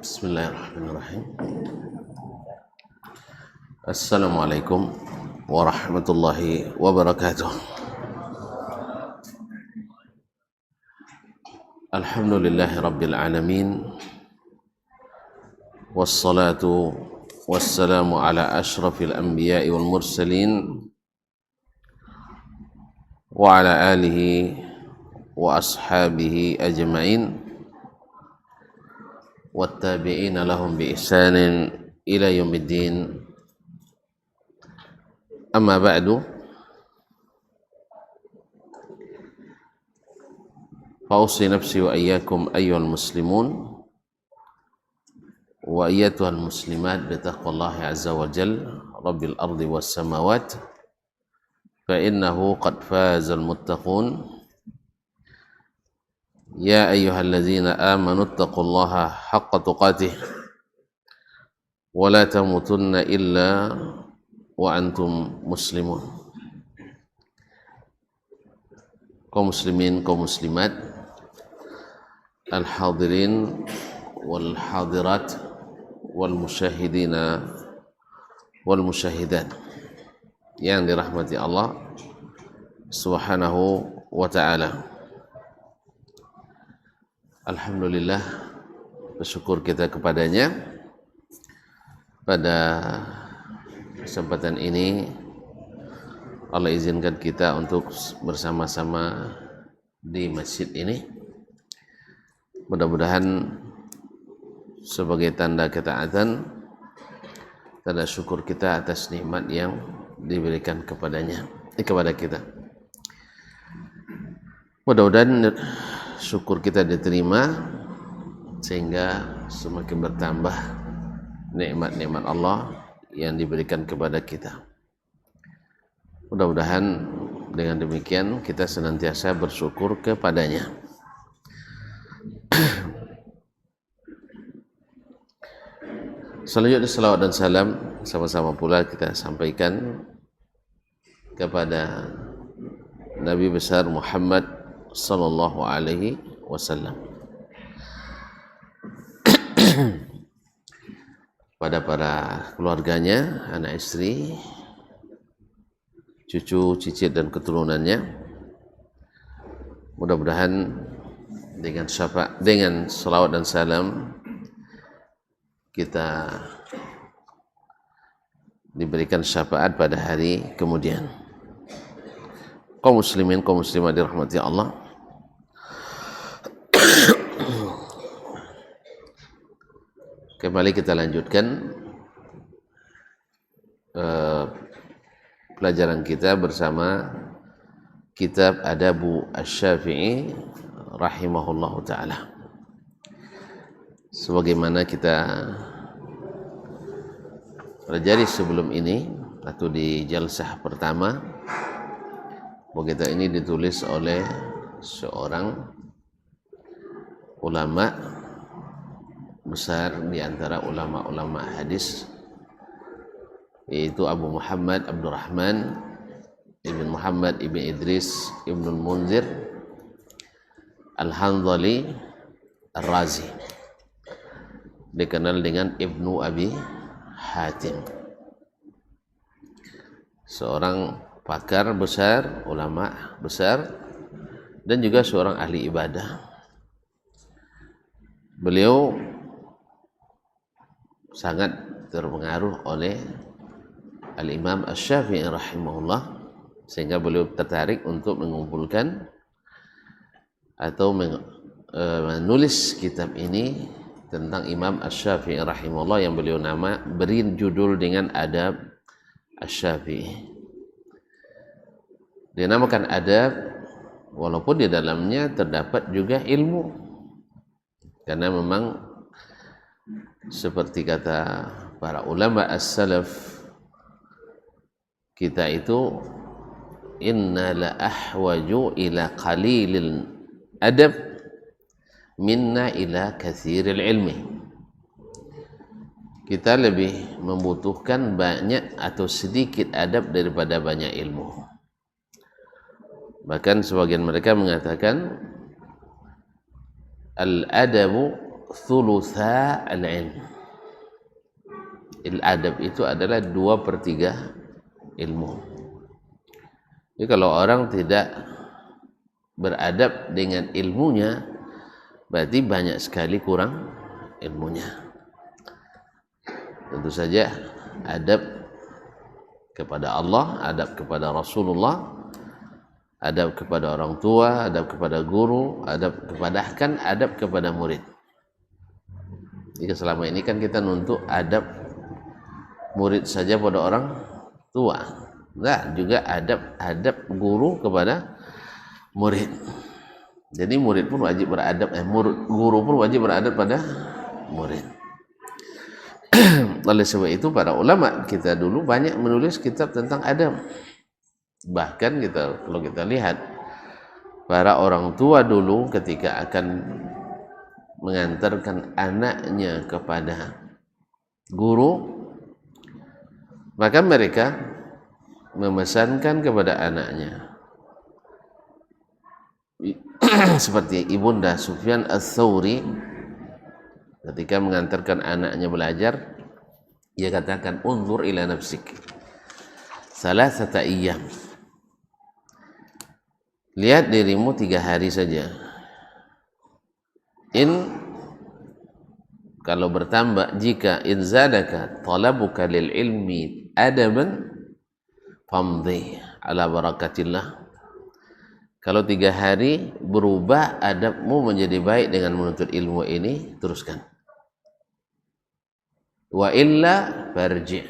Bismillahirrahmanirrahim. Assalamualaikum warahmatullahi wabarakatuh. Alhamdulillahi rabbil alamin. Wassalatu wassalamu ala ashrafil anbiya'i wal mursalin wa ala alihi wa ashabihi ajma'in wattabi'ina lahum bi ihsanin ila yaumiddin. Amma ba'du, fa'usi nafsi wa iyyakum ayyuhal muslimun wa ayyatuhal muslimat bi taqwallahi azza wa jalla rabbil ardi was samawat fa innahu qad fazal muttaqun. Ya ayyuhalladzina amanu taqullaha haqqa tuqatih wa la tamutunna illa wa antum muslimun. Kaum muslimin, kaum muslimat, al-hadirin wal hadirat wal musyahidina wal musyahidat yang dirahmati Allah Subhanahu wa ta'ala. Alhamdulillah, bersyukur kita kepadanya. Pada kesempatan ini Allah izinkan kita untuk bersama-sama di masjid ini. Mudah-mudahan sebagai tanda ketaatan, tanda syukur kita atas nikmat yang diberikan kepada kita. Mudah-mudahan syukur kita diterima sehingga semakin bertambah nikmat-nikmat Allah yang diberikan kepada kita. Mudah-mudahan dengan demikian kita senantiasa bersyukur kepadanya. Selanjutnya salawat dan salam sama-sama pula kita sampaikan kepada Nabi besar Muhammad sallallahu alaihi wasallam, pada para keluarganya, anak istri, cucu, cicit dan keturunannya. Mudah-mudahan dengan salawat dan salam kita diberikan syafaat pada hari kemudian. Kaum muslimin, kaum muslimat dirahmati Allah. Kembali kita lanjutkan pelajaran kita bersama kitab Adabu Asy-Syafi'i rahimahullahu ta'ala. Sebagaimana kita pelajari sebelum ini atau di jalsah pertama, bahwa kita ini ditulis oleh seorang ulama besar di antara ulama-ulama hadis, yaitu Abu Muhammad Abdurrahman ibn Muhammad ibn Idris ibn Munzir Al-Hanzali Ar-Razi, dikenal dengan Ibnu Abi Hatim, seorang pakar besar, ulama besar, dan juga seorang ahli ibadah. Beliau sangat terpengaruh oleh Al-Imam Asy-Syafi'i rahimahullah, sehingga beliau tertarik untuk mengumpulkan atau menulis kitab ini tentang Imam Asy-Syafi'i rahimahullah yang beliau beri judul dengan Adab Asy-Syafi'i. Dinamakan adab walaupun di dalamnya terdapat juga ilmu, karena memang seperti kata para ulama as-salaf, kita itu inna la ahwaju ila qalilil adab minna ila katsiril ilmi. Kita lebih membutuhkan banyak atau sedikit adab daripada banyak ilmu. Bahkan sebagian mereka mengatakan al-adabu thulutha al-ilm. Adab itu adalah 2/3 ilmu. Jadi kalau orang tidak beradab dengan ilmunya, berarti banyak sekali kurang ilmunya. Tentu saja adab kepada Allah, adab kepada Rasulullah, adab kepada orang tua, adab kepada guru, adab kepada murid. Jika selama ini kan kita nuntut adab murid saja pada orang tua, juga adab guru kepada murid. Jadi murid pun wajib beradab, guru pun wajib beradab pada murid. Oleh sebab itu para ulama kita dulu banyak menulis kitab tentang adab. Bahkan kalau kita lihat para orang tua dulu ketika akan mengantarkan anaknya kepada guru, maka mereka memesankan kepada anaknya seperti Ibunda Sufyan Ats-Tsauri ketika mengantarkan anaknya belajar, dia katakan unzur ila nafsik salasata ayyam, lihat dirimu 3 hari saja. Kalau bertambah, jika zadaka talabuka lil ilmi adaban famdhi ala barakatillah. Kalau 3 hari berubah adabmu menjadi baik dengan menuntut ilmu ini, teruskan. Wa illa farji',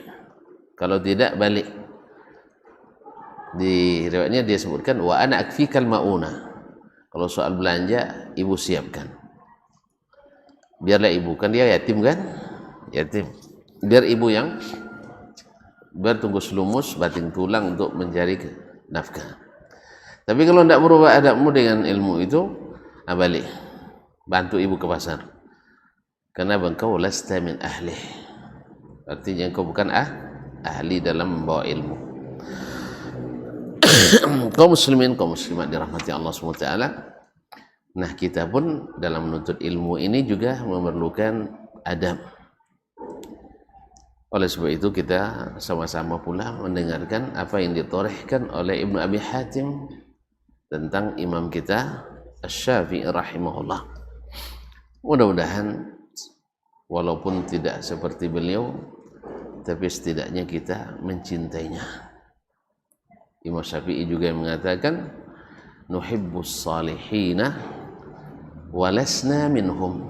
kalau tidak balik. Di riwayatnya dia sebutkan wa ana akfikal mauna, kalau soal belanja ibu siapkan, biarlah ibu, kan dia yatim kan, biar ibu yang bertunggus lumus batin tulang untuk mencari nafkah. Tapi kalau tidak berubah adabmu dengan ilmu itu, balik, bantu ibu ke pasar, karena engkau lasta min ahli, artinya engkau bukan ahli dalam membawa ilmu. Kaum muslimin, kaum muslimat dirahmati Allah SWT. Nah, kita pun dalam menuntut ilmu ini juga memerlukan adab. Oleh sebab itu kita sama-sama pula mendengarkan apa yang ditorehkan oleh Ibnu Abi Hatim tentang imam kita Asy-Syafi'i rahimahullah. Mudah-mudahan walaupun tidak seperti beliau, tapi setidaknya kita mencintainya. Imam Syafi'i juga yang mengatakan nuhibbus salihina walasna minhum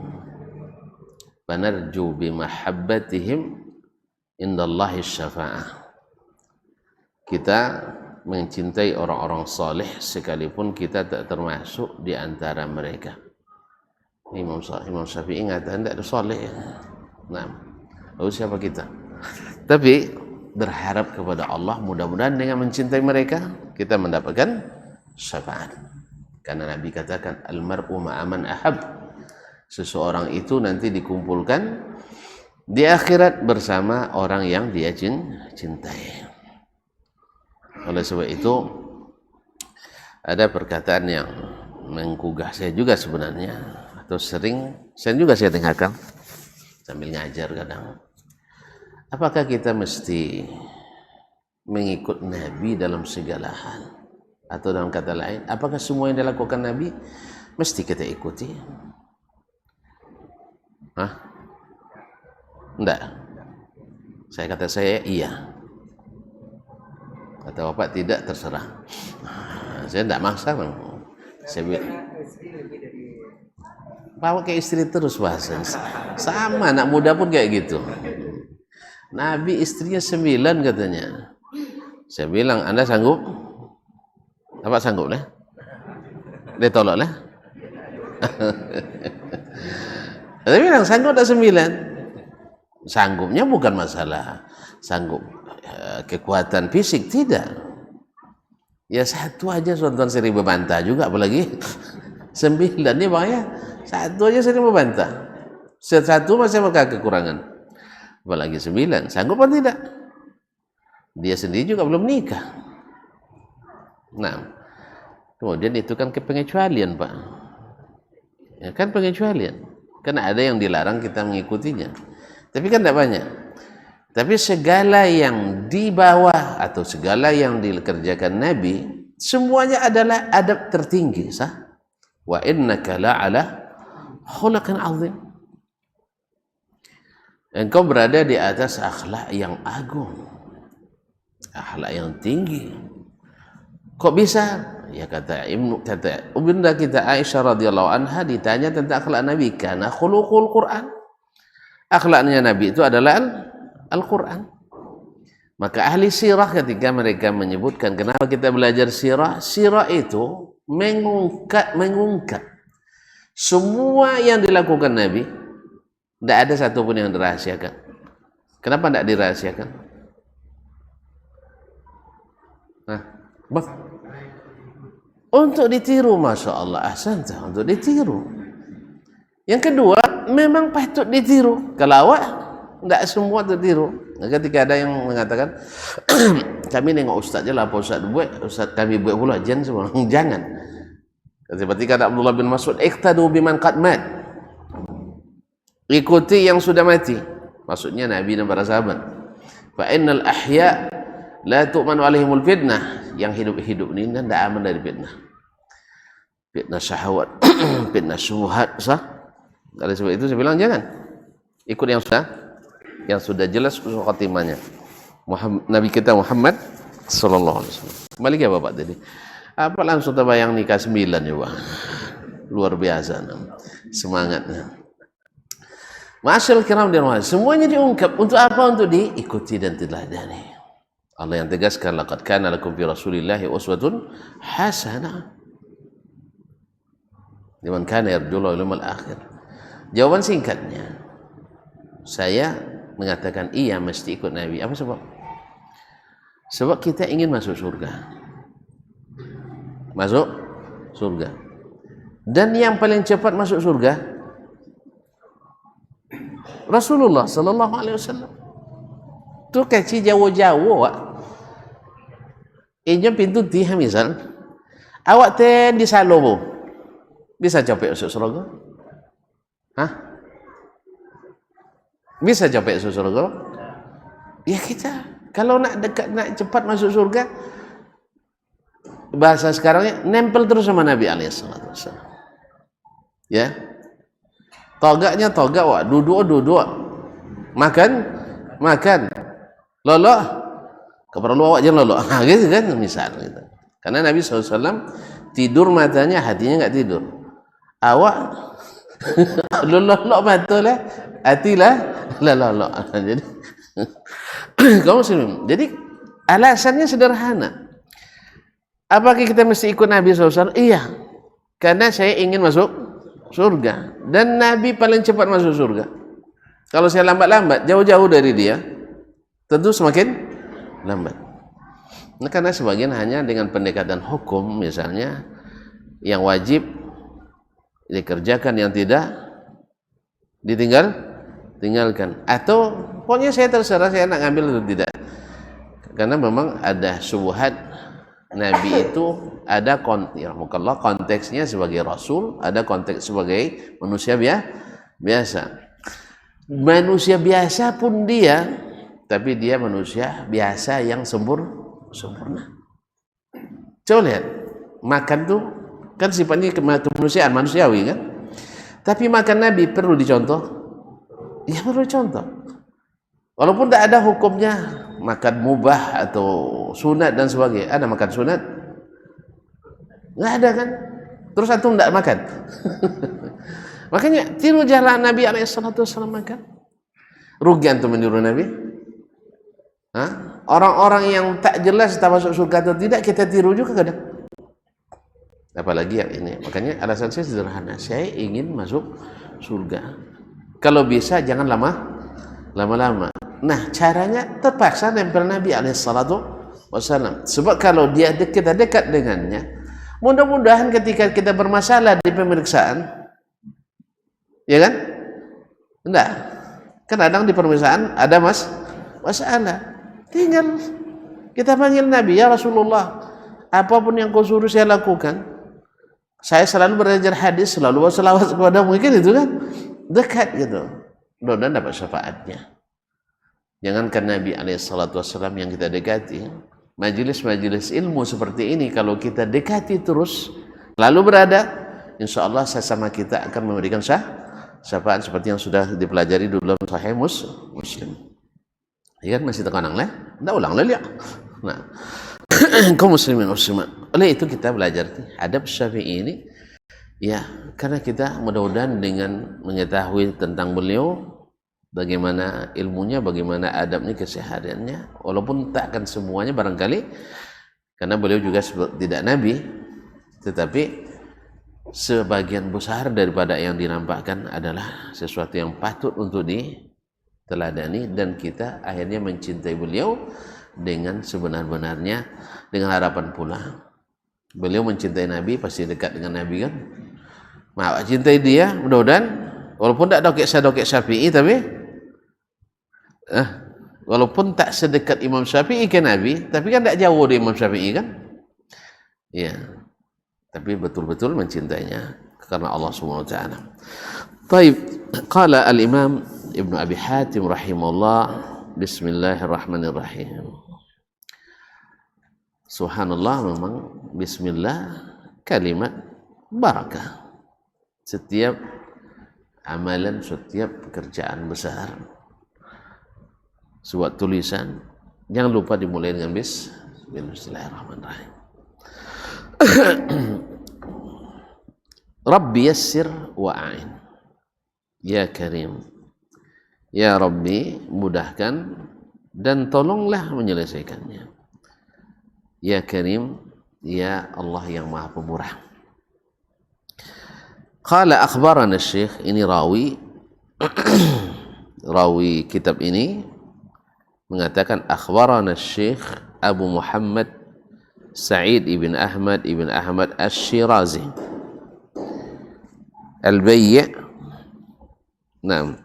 fanarju bimahabbatihim indallahi syafa'ah. Kita mencintai orang-orang saleh sekalipun kita tak termasuk di antara mereka. Imam Syafi'i mengatakan tidak ada saleh. Nah, lalu siapa kita? Tapi berharap kepada Allah, mudah-mudahan dengan mencintai mereka kita mendapatkan syafaat. Karena Nabi katakan almar'u ma'aman ahab, seseorang itu nanti dikumpulkan di akhirat bersama orang yang dia cintai. Oleh sebab itu ada perkataan yang menggugah saya juga sebenarnya, atau sering saya dengarkan sambil ngajar kadang. Apakah kita mesti mengikut Nabi dalam segala hal? Atau dalam kata lain, apakah semua yang dilakukan Nabi mesti kita ikuti? Enggak. Saya iya. Kata Bapak tidak, terserah. Saya enggak maksa. Saya bilang, bawa ke istri terus bahasa. Sama anak muda pun kayak gitu. Nabi istrinya 9 katanya. Saya bilang, Anda sanggup? Apa sanggup lah? Dia tolak lah. Saya bilang sanggup tak 9. Sanggupnya bukan masalah sanggup kekuatan fisik, tidak. Ya satu aja Sultan sering membantah juga, apalagi 9 dia bang ya. Satu aja sering membantah. Satu masih maka kekurangan. Apalagi 9, sanggup atau tidak? Dia sendiri juga belum nikah. Nah, kemudian itu kan kepengecualian Pak. Ya kan pengecualian. Karena ada yang dilarang kita mengikutinya. Tapi kan tidak banyak. Tapi segala yang di bawah atau segala yang dikerjakan Nabi, semuanya adalah adab tertinggi, sah? Wa innaka la'ala khuluqin 'azim. Engkau berada di atas akhlak yang agung, akhlak yang tinggi. Kok bisa? Ya kata ibunda kita Aisyah radhiyallahu anha ditanya tentang akhlak Nabi, kana khuluqul Quran. Akhlaknya Nabi itu adalah Al-Quran. Maka ahli sirah ketika mereka menyebutkan kenapa kita belajar sirah, sirah itu mengungkap semua yang dilakukan Nabi. Tidak ada satupun yang dirahasiakan. Kenapa tidak dirahasiakan? Nah, bang, untuk ditiru, masya Allah, ahsanta, untuk ditiru. Yang kedua, memang patut ditiru. Kalau awak tidak semua tertiru. Ketika ada yang mengatakan kami nengok ustaz je lah, apa ustaz buat, ustaz kami buat pula, jangan. Seperti kata Abdullah bin Mas'ud, iqtadu biman qad mat, ikuti yang sudah mati, maksudnya Nabi dan para sahabat. Fa innal ahya la tu'manu alaihimul fitnah, yang hidup-hidup ini tidak aman dari fitnah, fitnah syahwat, fitnah syubhat, sah. Oleh sebab itu saya bilang jangan ikut yang sudah jelas khatimahnya. Nabi kita Muhammad sallallahu alaihi wasallam. Kembali ke Bapak tadi. Apa langsung terbayang nikah 9 juga. Luar biasa semangatnya. Masyaallah kiram dan wahai, semuanya diungkap untuk apa? Untuk diikuti dan diteladani. Allah yang tegaskan laqad kana lakum fi rasulillahi uswatun hasanah liman kana yarjullaha wal yawmal akhir. Jawaban singkatnya, saya mengatakan iya mesti ikut Nabi. Apa sebab? Sebab kita ingin masuk surga. Masuk surga. Dan yang paling cepat masuk surga Rasulullah sallallahu alaihi wasallam. Tu kecil jauh-jauh awak. Ini pintu tiha misal. Awak ten di Salobo. Bisa capek masuk surga? Hah? Bisa capek masuk surga? Ya kita kalau nak dekat, nak cepat masuk surga, bahasa sekarangnya nempel terus sama Nabi alaihissalam. Ya, togaknya togak, wak, duduk, makan, lolok, keperluan awak jangan lolok, gitu kan, misal gitu. Karena Nabi SAW tidur matanya, hatinya nggak tidur. Awak lolok mata lah, hati lah lolok. Jadi kaum muslimin, jadi alasannya sederhana. Apakah kita mesti ikut Nabi SAW? Iya, karena saya ingin masuk surga dan Nabi paling cepat masuk surga. Kalau saya lambat-lambat, jauh-jauh dari dia, tentu semakin lambat. Nah, karena sebagian hanya dengan pendekatan hukum, misalnya yang wajib dikerjakan, yang tidak tinggalkan, atau pokoknya saya terserah saya nak ngambil atau tidak. Karena memang ada syubhat Nabi itu ada konteksnya sebagai Rasul, ada konteks sebagai manusia biasa. Manusia biasa pun dia, tapi dia manusia biasa yang sempurna. Coba lihat, makan tuh kan sifatnya kemanusiaan, manusiawi kan. Tapi makan Nabi perlu dicontoh? Ya perlu dicontoh. Walaupun tidak ada hukumnya makan mubah atau sunat dan sebagainya. Ada makan sunat? Nggak ada kan? Terus antum tidak makan? Makanya tiru jalan Nabi SAW makan. Rugi antum meniru Nabi? Orang-orang yang tak jelas tak masuk surga atau tidak kita tiru juga kadang. Apalagi yang ini. Makanya alasan saya sederhana. Saya ingin masuk surga. Kalau bisa jangan lama-lama. Nah, caranya terpaksa nempel Nabi SAW. Sebab kalau dia kita dekat dengannya, mudah-mudahan ketika kita bermasalah di pemeriksaan, ya kan? Enggak. Kadang di pemeriksaan ada masalah. Tinggal kita panggil Nabi, ya Rasulullah, apapun yang kau suruh saya lakukan. Saya selalu belajar hadis, selalu berselawat kepada mungkin itu kan. dekat gitu, mudah-mudahan dapat syafaatnya. Jangankan Nabi SAW yang kita dekati, majelis-majelis ilmu seperti ini kalau kita dekati terus, lalu berada, insya Allah sesama kita akan memberikan syafaat seperti yang sudah dipelajari dalam Sahih Muslim. Ya kan, masih tekanang lah, ndak ulang lah ya. Nah, kaum muslimin muslimat, oleh itu kita belajar adab Syafi'i ini, ya, karena kita mudah-mudahan dengan mengetahui tentang beliau, bagaimana ilmunya, bagaimana adabnya, kesehariannya, walaupun tak akan semuanya barangkali, karena beliau juga tidak nabi, tetapi sebagian besar daripada yang dinampakkan adalah sesuatu yang patut untuk diteladani, dan kita akhirnya mencintai beliau dengan sebenar-benarnya, dengan harapan pula beliau mencintai Nabi, pasti dekat dengan Nabi kan. Nah, cintai dia, mudah-mudahan walaupun tak dokek Syafi'i, tapi walaupun tak sedekat Imam Syafi'i ke Nabi, tapi kan tak jauh dari Imam Syafi'i kan. Ya, tapi betul-betul mencintainya karena Allah Subhanahu wa taala. Baik, qala al-Imam Ibnu Abi Hatim rahimahullah, bismillahirrahmanirrahim. Subhanallah, memang bismillah kalimat barakah. Setiap amalan, setiap pekerjaan besar, sebuah tulisan, jangan lupa dimulai dengan bismillahirrahmanirrahim. Rabbi yassir wa'ain, ya Karim, ya Rabbi mudahkan dan tolonglah menyelesaikannya. Ya Karim, ya Allah yang Maha Pemurah. Qala akhbarana Syekh, ini rawi rawi kitab ini mengatakan akhbarana Syekh Abu Muhammad Sa'id ibn Ahmad Asy-Syirazi Al-Bayy'. Naam.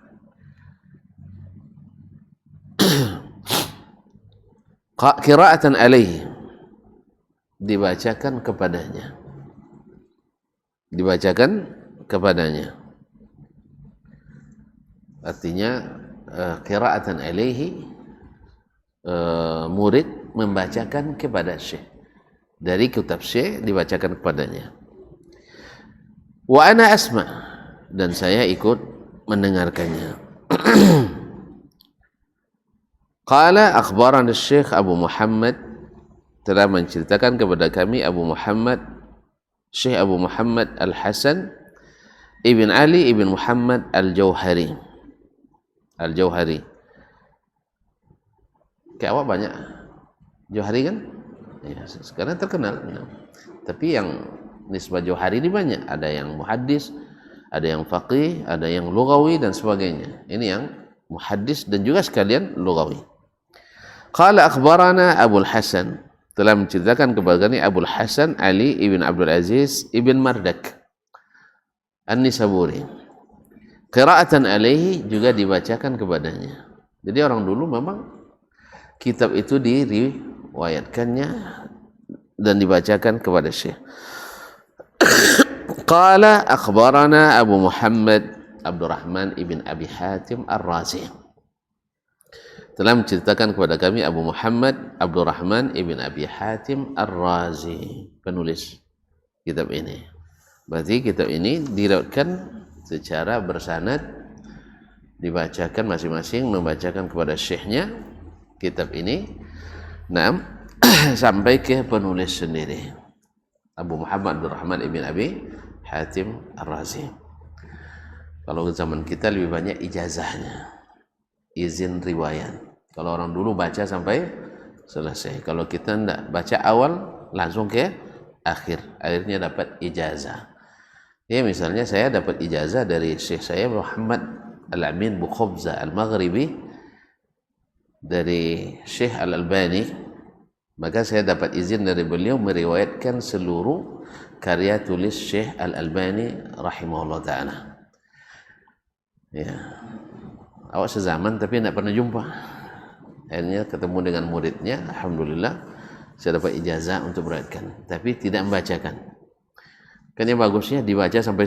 Qira'atan alaihi, dibacakan kepadanya. Artinya qira'atan alaihi, murid membacakan kepada syekh, dari kitab syekh dibacakan kepadanya. Wa ana asma', dan saya ikut mendengarkannya. Qala akhbarana Syekh Abu Muhammad, telah menceritakan kepada kami Syekh Abu Muhammad Al-Hasan Ibn Ali Ibn Muhammad Al-Jauhari. Kayak awak banyak Jauhari kan? Ya, sekarang terkenal. Ya. Tapi yang nisbah Jauhari ini banyak. Ada yang muhaddis, ada yang faqih, ada yang lughawi dan sebagainya. Ini yang muhaddis dan juga sekalian lughawi. Qala akhbarana Abul Hasan, telah menceritakan kepada kami Abul Hasan Ali ibn Abdul Aziz ibn Mardak An-Nisaburi. Qira'atan alaihi, juga dibacakan kepadanya. Jadi orang dulu memang kitab itu diriwayatkannya dan dibacakan kepada Syekh. Qala akhbarana Abu Muhammad Abdurrahman ibn Abi Hatim Ar-Razi, telah menceritakan kepada kami Abu Muhammad Abdurrahman ibn Abi Hatim Ar-Razi, penulis kitab ini. Berarti kitab ini diriwayatkan secara bersanad, dibacakan masing-masing membacakan kepada syekhnya kitab ini. Nah, sampai ke penulis sendiri, Abu Muhammad Abdurrahman ibn Abi Hatim Ar-Razi. Kalau zaman kita lebih banyak ijazahnya, izin riwayat. Kalau orang dulu baca sampai selesai. Kalau kita tidak baca awal langsung ke akhirnya dapat ijazah. Ya, misalnya saya dapat ijazah dari Syekh saya Muhammad Al-Amin Bukhobza Al-Maghribi dari Syekh Al-Albani, maka saya dapat izin dari beliau meriwayatkan seluruh karya tulis Syekh Al-Albani rahimahullah ta'ala. Ya, awak sezaman tapi tidak pernah jumpa. Akhirnya ketemu dengan muridnya, alhamdulillah saya dapat ijazah untuk meriwayatkan, tapi tidak membacakan. Kan yang bagusnya dibaca sampai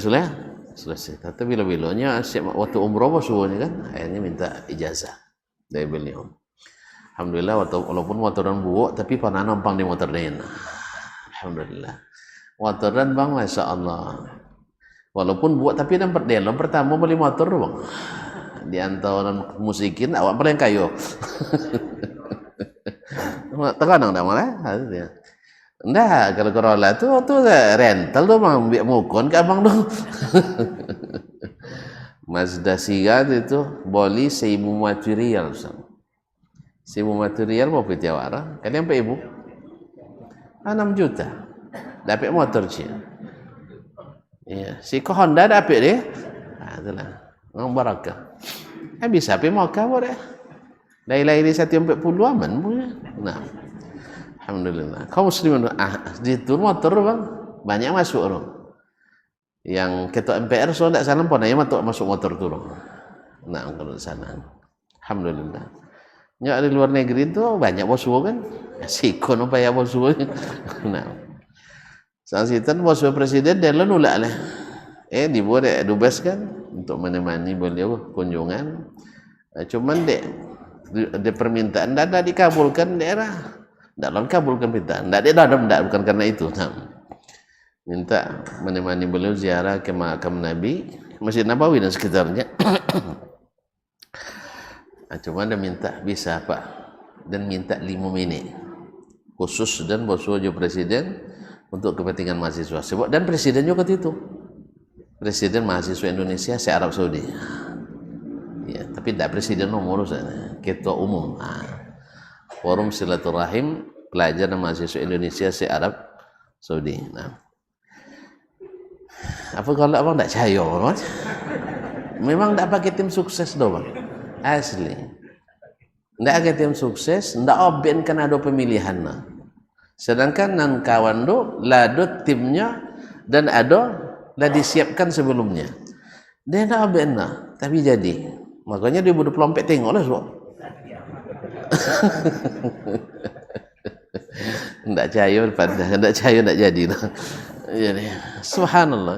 selesai. Tapi bila-bilanya siap waktu umroh suhunya kan, akhirnya minta ijazah dari beliau. Alhamdulillah walaupun motoran buuk tapi pernah nampang di motor lain. Alhamdulillah. Motoran bang, masya Allah. Walaupun buat tapi nampak dia pertama beli motor bang. Di antara musikin awak paling kayu. Terkadang dah malah. Ndah kalau Corolla tuh rental tuh bang, biar mukon ke abang tuh. Mazda Sigat itu boli 1.000 material. 1.000 material mau piti awak. Kalian apa ibu? 6 juta. Dapat motor sih. Iya, si Honda dapat dia. Nah, itulah. Ngomong barakah. Bisa apa mau kau deh. Dari 140 aman punya. Nah. Alhamdulillah. Kaum muslimin di tur motor bang banyak masuk orang. Yang ketua MPR so tidak salah pun aja masuk motor turun. Nah kalau di sana. Alhamdulillah. Ya di luar negeri itu banyak bosuo kan. Sikon apa ya bosuo. Nah. Saat itu bosuo presiden dia nolak lah. Dibuat dubes kan untuk menemani beliau kunjungan. Cuman dia permintaan tidak dikabulkan daerah. Dalam kabulkan permintaan. Tidak bukan karena itu. Minta menemani beliau ziarah ke makam Nabi, Masjid Nabawi dan sekitarnya. Cuma dia minta bisa Pak, dan minta 5 menit khusus dan bosuo presiden untuk kepentingan mahasiswa. Sebab dan presiden juga itu. Presiden mahasiswa Indonesia se Arab Saudi. Ya, tapi tidak presiden nomor ketua umum. Forum Silaturahim Pelajar dan Mahasiswa Indonesia se Arab Saudi. Nah, apa kalau abang tak percaya bang? Memang tak pakai tim sukses doang, asli. Tak pakai tim sukses, tak oben kan ada pemilihan. Sedangkan nan kawan do ladut timnya dan ada dah disiapkan sebelumnya. Dia tak oben tapi jadi. Makanya dia butuh pelompet tengoklah so. Tidak cair pada, tidak cair tidak jadi. Jadi, subhanallah.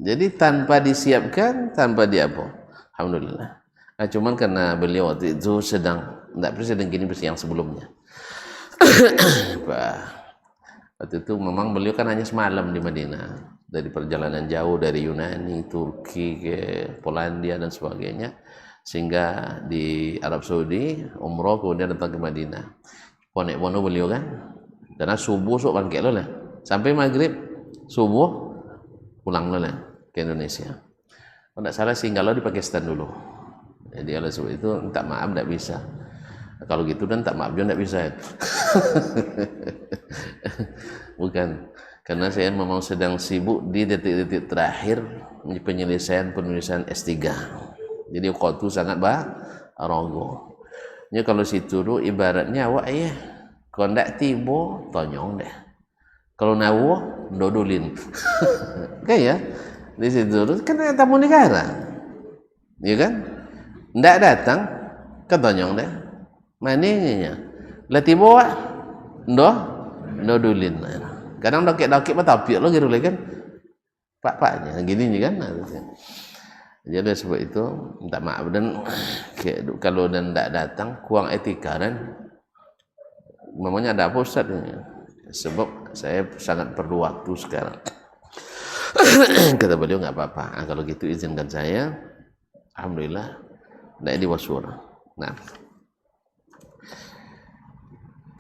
Jadi tanpa disiapkan, tanpa diapa. Alhamdulillah. Cuman karena beliau waktu itu sedang, tidak presiden gini yang sebelumnya. Waktu itu memang beliau kan hanya semalam di Madinah. Dari perjalanan jauh dari Yunani, Turki ke Polandia dan sebagainya. Sehingga di Arab Saudi umroh kemudian datang ke Madinah. Ponek-pono beliau kan karena subuh sok bangkit lah sampai maghrib subuh pulang lah ke Indonesia. Kalau tidak salah singgah di Pakistan dulu. Jadi oleh sebab itu minta maaf tidak bisa. Kalau gitu dan tak maaf juga tidak bisa. Bukan karena saya memang sedang sibuk di detik-detik terakhir penyelesaian penulisan S3. Jadi waktu sangat rogo. Ini kalau situ tu ibaratnya awak kalau ndak tiba tonyong deh. Kalau nawo dodolin. Kan ya? Di situ tu kan tamu negara. Ya kan? Ndak datang ke tonyong deh. Mananya? Lah tiba awak dodolin. Kadang dokek-dokek matapiak lo gitu kan. Pak-paknya gini kan. Jadi sebab itu minta maaf dan kalau dan tidak datang kurang etika dan memangnya ada apa Ustaz ini? Sebab saya sangat perlu waktu sekarang. Kata beliau nggak apa-apa. Kalau gitu izinkan saya. Alhamdulillah tidak diwasur. Nah,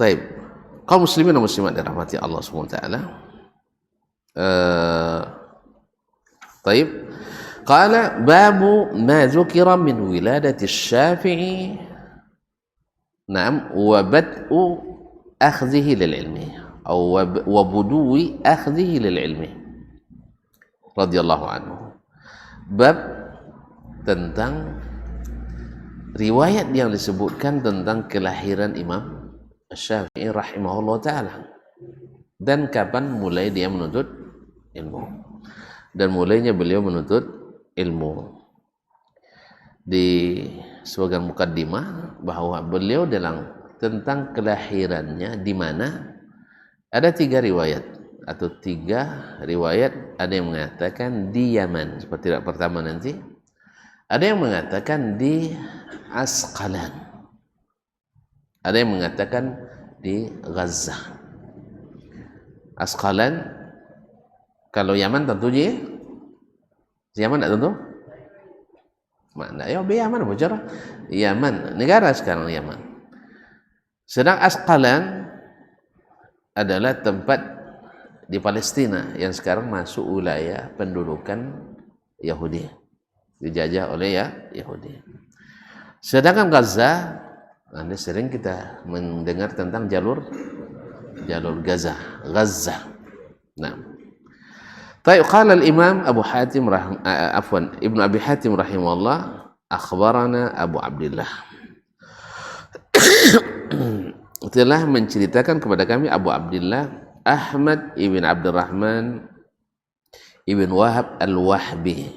baik. Kaum muslimin dan muslimat dirahmati Allah SWT. Baik. قال باب ما ذكر من ولادة الشافعي نعم وبدء أخذه للعلم أو وبدو أخذه للعلم رضي الله عنه. Bab tentang riwayat yang disebutkan tentang kelahiran Imam Syafi'i rahimahullah ta'ala dan kapan mulai dia menuntut ilmu dan mulainya beliau menuntut ilmu. Di sebagian mukaddimah bahwa beliau dalam tentang kelahirannya di mana ada 3 riwayat. atau 3 riwayat, ada yang mengatakan di Yaman seperti pertama nanti, ada yang mengatakan di Asqalan, ada yang mengatakan di Gaza. Asqalan, kalau Yaman tentunya Yaman tidak tentu mana ya Yaman bocor Yaman negara sekarang Yaman. Sedang Asqalan adalah tempat di Palestina yang sekarang masuk wilayah pendudukan Yahudi, dijajah oleh Yahudi. Sedangkan Gaza, ini sering kita mendengar tentang jalur Gaza. Nah, qala al-Imam Abu Hatim Ibnu Abi Hatim rahimahullah, akhbarana Abu Abdullah. Telah menceritakan kepada kami Abu Abdullah Ahmad ibn Abdurrahman ibn Wahab al-Wahbi.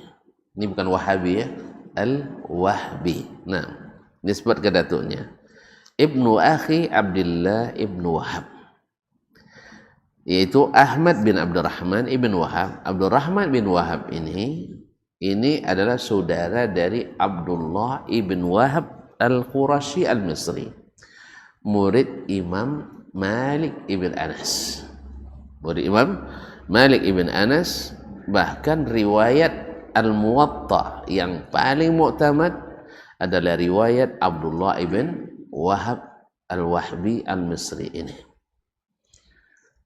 Ini bukan Wahabi ya, al-Wahbi. Nah, nisbat ke datuknya. Ibnu akhi Abdullah ibnu Wahab, yaitu Ahmad bin Abdurrahman ibn Wahab. Abdurrahman bin Wahab ini adalah saudara dari Abdullah ibn Wahab al-Qurashi al-Misri, murid Imam Malik ibn Anas. Murid Imam Malik ibn Anas, bahkan riwayat Al-Muwatta yang paling muktamad adalah riwayat Abdullah ibn Wahab al-Wahbi al-Misri ini.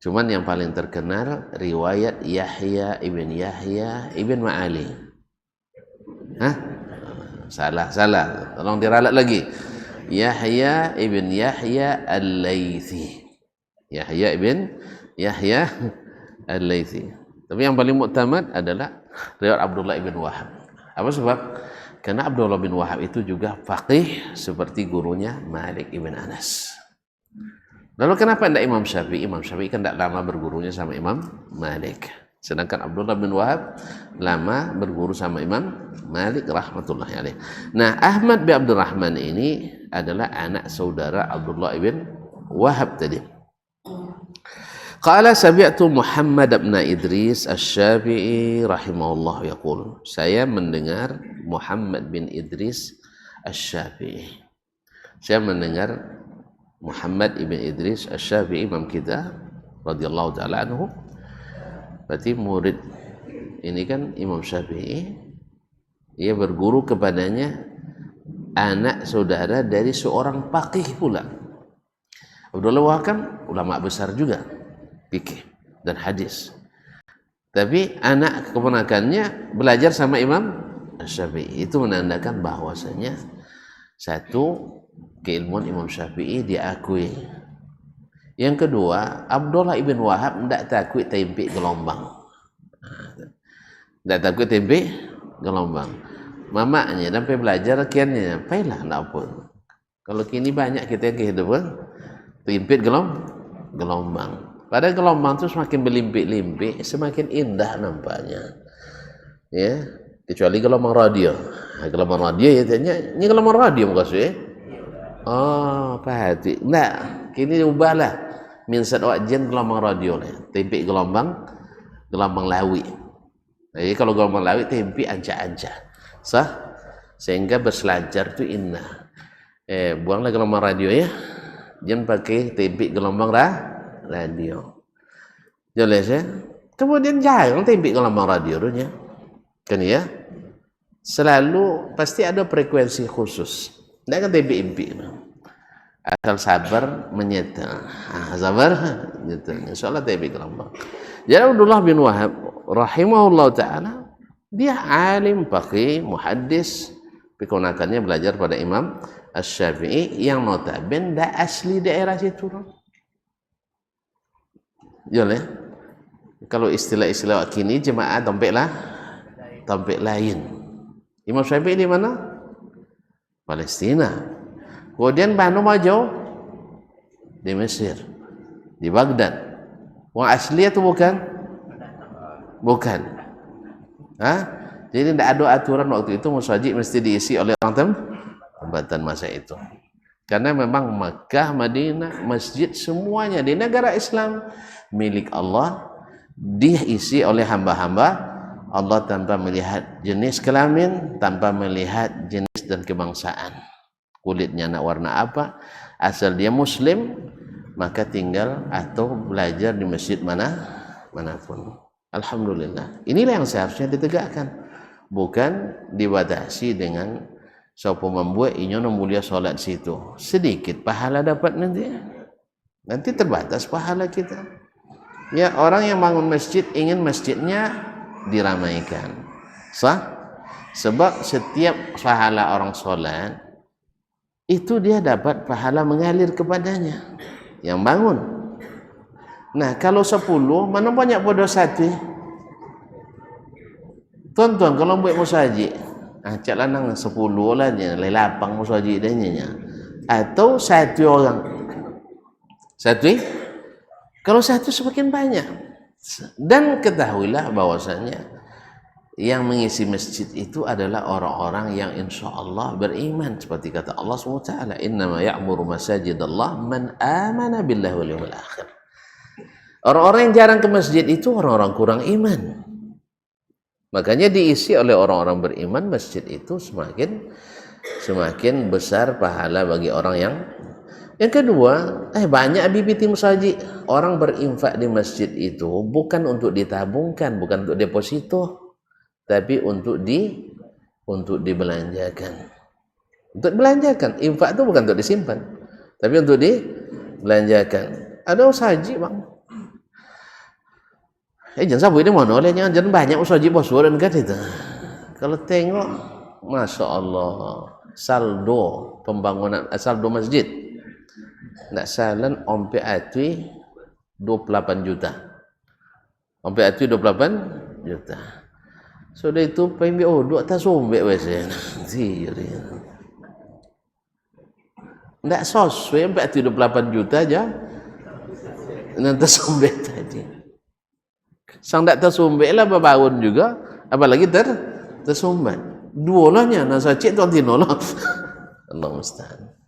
Cuman yang paling terkenal riwayat Yahya ibn Ma'ali. Hah? Salah. Tolong diralat lagi. Yahya ibn Yahya al-Laythi. Yahya ibn Yahya al-Laythi. Tapi yang paling muktamad adalah riwayat Abdullah ibn Wahab. Apa sebab? Karena Abdullah bin Wahab itu juga faqih seperti gurunya Malik ibn Anas. Lalu kenapa tidak Imam Syafi'i? Imam Syafi'i kan tidak lama bergurunya sama Imam Malik. Sedangkan Abdullah bin Wahab lama berguru sama Imam Malik rahmatullahi alaih. Nah, Ahmad bin Abdurrahman ini adalah anak saudara Abdullah ibn Wahab tadi. Qala sami'tu Muhammad bin Idris Asy-Syafi'i rahimahullah yaqul. Saya mendengar Muhammad bin Idris Asy-Syafi'i. Saya mendengar Muhammad ibn Idris Asy-Syafi'i, imam kita radhiyallahu taala anhu. Berarti murid ini kan Imam Syafi'i, ia berguru kepadanya anak saudara dari seorang faqih pula. Abdullah Wahab kan ulama besar juga fikih dan hadis, tapi anak keponakannya belajar sama Imam Syafi'i. Itu menandakan bahwasanya satu, keilmuan Imam Syafi'i diakui. Yang kedua, Abdullah ibn Wahab tidak takut tempe gelombang. Tidak takut tempe gelombang. Mamaknya sampai belajar kiannya, paylah nak pun. Kalau kini banyak kita kehidupan tempe gelombang. Padahal gelombang itu semakin berlimpik-limpik, semakin indah nampaknya. Ya, kecuali gelombang radio. Gelombang radio ya tanya, ini gelombang radio maksudnya. Oh, perhati. Enggak, kini ubahlah. Minsat wajen gelombang radio lah. Tempe gelombang lawi. Jadi kalau gelombang lawi tempe anca-anca. Sah? Sehingga berselancar itu indah. Buanglah gelombang radio ya. Jangan pakai tempe gelombang radio. Jelas ya? Kemudian jarang tempe gelombang radio nya. Kan ya? Selalu pasti ada frekuensi khusus. Tidak kan tempe impi. Asal sabar menyetel. Sabar menyetel. Insyaallah tempe gelombang. Jadi Abdullah bin Wahab rahimahullah ta'ala, dia alim, faqih, muhaddis, keponakannya belajar pada Imam Asy-Syafi'i yang notabene dah asli daerah situ. Boleh. Kalau istilah-istilah kini jemaah tampik lain. Imam Syafi'i di mana? Palestina. Kemudian Banu Majau di Mesir, di Baghdad. Wong asli itu bukan? Bukan. Jadi tidak ada aturan waktu itu musajid mesti diisi oleh orang tempatan masa itu. Karena memang Makkah, Madinah, masjid semuanya di negara Islam milik Allah diisi oleh hamba-hamba Allah tanpa melihat jenis kelamin, tanpa melihat jenis dan kebangsaan. Kulitnya nak warna apa, asal dia muslim, maka tinggal atau belajar di masjid manapun. Alhamdulillah. Inilah yang seharusnya ditegakkan, bukan dibatasi dengan siapa membuat inyo mulia solat situ. Sedikit pahala dapat nanti terbatas pahala kita. Ya, orang yang bangun masjid ingin masjidnya diramaikan. Sah? Sebab setiap pahala orang solat itu dia dapat pahala mengalir kepadanya yang bangun. Nah, kalau 10 mana banyak pada satu. Tuan-tuan kalau buat musajid, cak lanang 10 lah dia, lapang musajid dia. Atau satu orang. Satu? Kalau satu semakin banyak. Dan ketahuilah bahwasanya yang mengisi masjid itu adalah orang-orang yang insya Allah beriman, seperti kata Allah SWT, innama ya'muru masajidallah man amana billahi wal yawmil akhir. Orang-orang yang jarang ke masjid itu orang-orang kurang iman. Makanya diisi oleh orang-orang beriman, masjid itu semakin besar pahala bagi orang yang. Yang kedua, banyak bibit masjid. Orang berinfak di masjid itu bukan untuk ditabungkan, bukan untuk deposito, tapi untuk dibelanjakan. Untuk dibelanjakan. Infak itu bukan untuk disimpan, tapi untuk dibelanjakan. Ada usahaji bang. Jangan sampai ini mana oleh jangan banyak usahaji bosuran kan itu. Kalau tengok, masya Allah, saldo pembangunan, saldo masjid. Nak salan ompe atui 28 juta. Ompe atui 28 juta. Sudah itu PMBO dua tak sombek wesen. Ndak sesuai ompe atui 28 juta aja. Nanti sombek tadi. Sang ndak tersombek lah berbangun juga, apalagi tersumbat. Dua lahnya nasa cik tuan tino lah. Allah musta'an.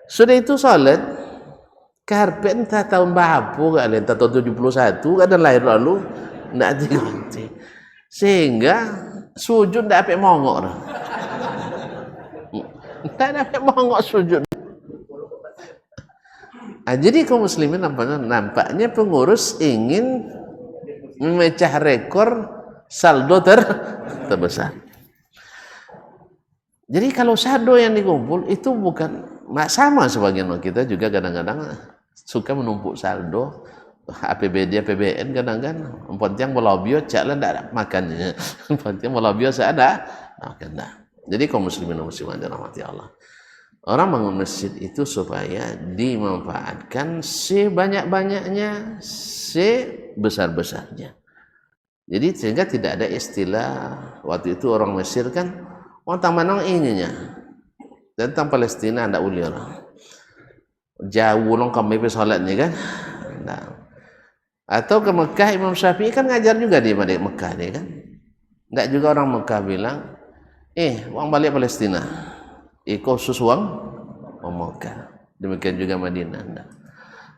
Sudah itu salat karpet entah tahun berapa kali, entah tahun 71 kadang lahir lalu ndak diganti, sehingga sujud ndak apa mongok dah. Ndak apa mongok sujud. Jadi kaum muslimin nampaknya pengurus ingin memecah rekor saldo terbesar. Jadi kalau saldo yang dikumpul itu bukan sama, sebagian kita juga kadang-kadang suka menumpuk saldo APBD, APBN kadang-kadang. Penting melobio cak lah ndak makannya. Penting melobio saya ada makan dah. Jadi kaum muslimin dan muslimat dirahmati Allah. Orang bangun masjid itu supaya dimanfaatkan sebanyak-banyaknya, sebesar-besarnya. Jadi sehingga tidak ada istilah waktu itu orang Mesir kan orang tamanang ininya. Tentang Palestina ndak boleh lah. Jauh long kami pergi salatnya kan. Nah. Atau ke Mekah Imam Syafi'i kan ngajar juga di Mekah dia kan. Ndak juga orang Mekah bilang, uang balik Palestina. Khusus uang Mekah. Demikian juga Madinah. Ndak.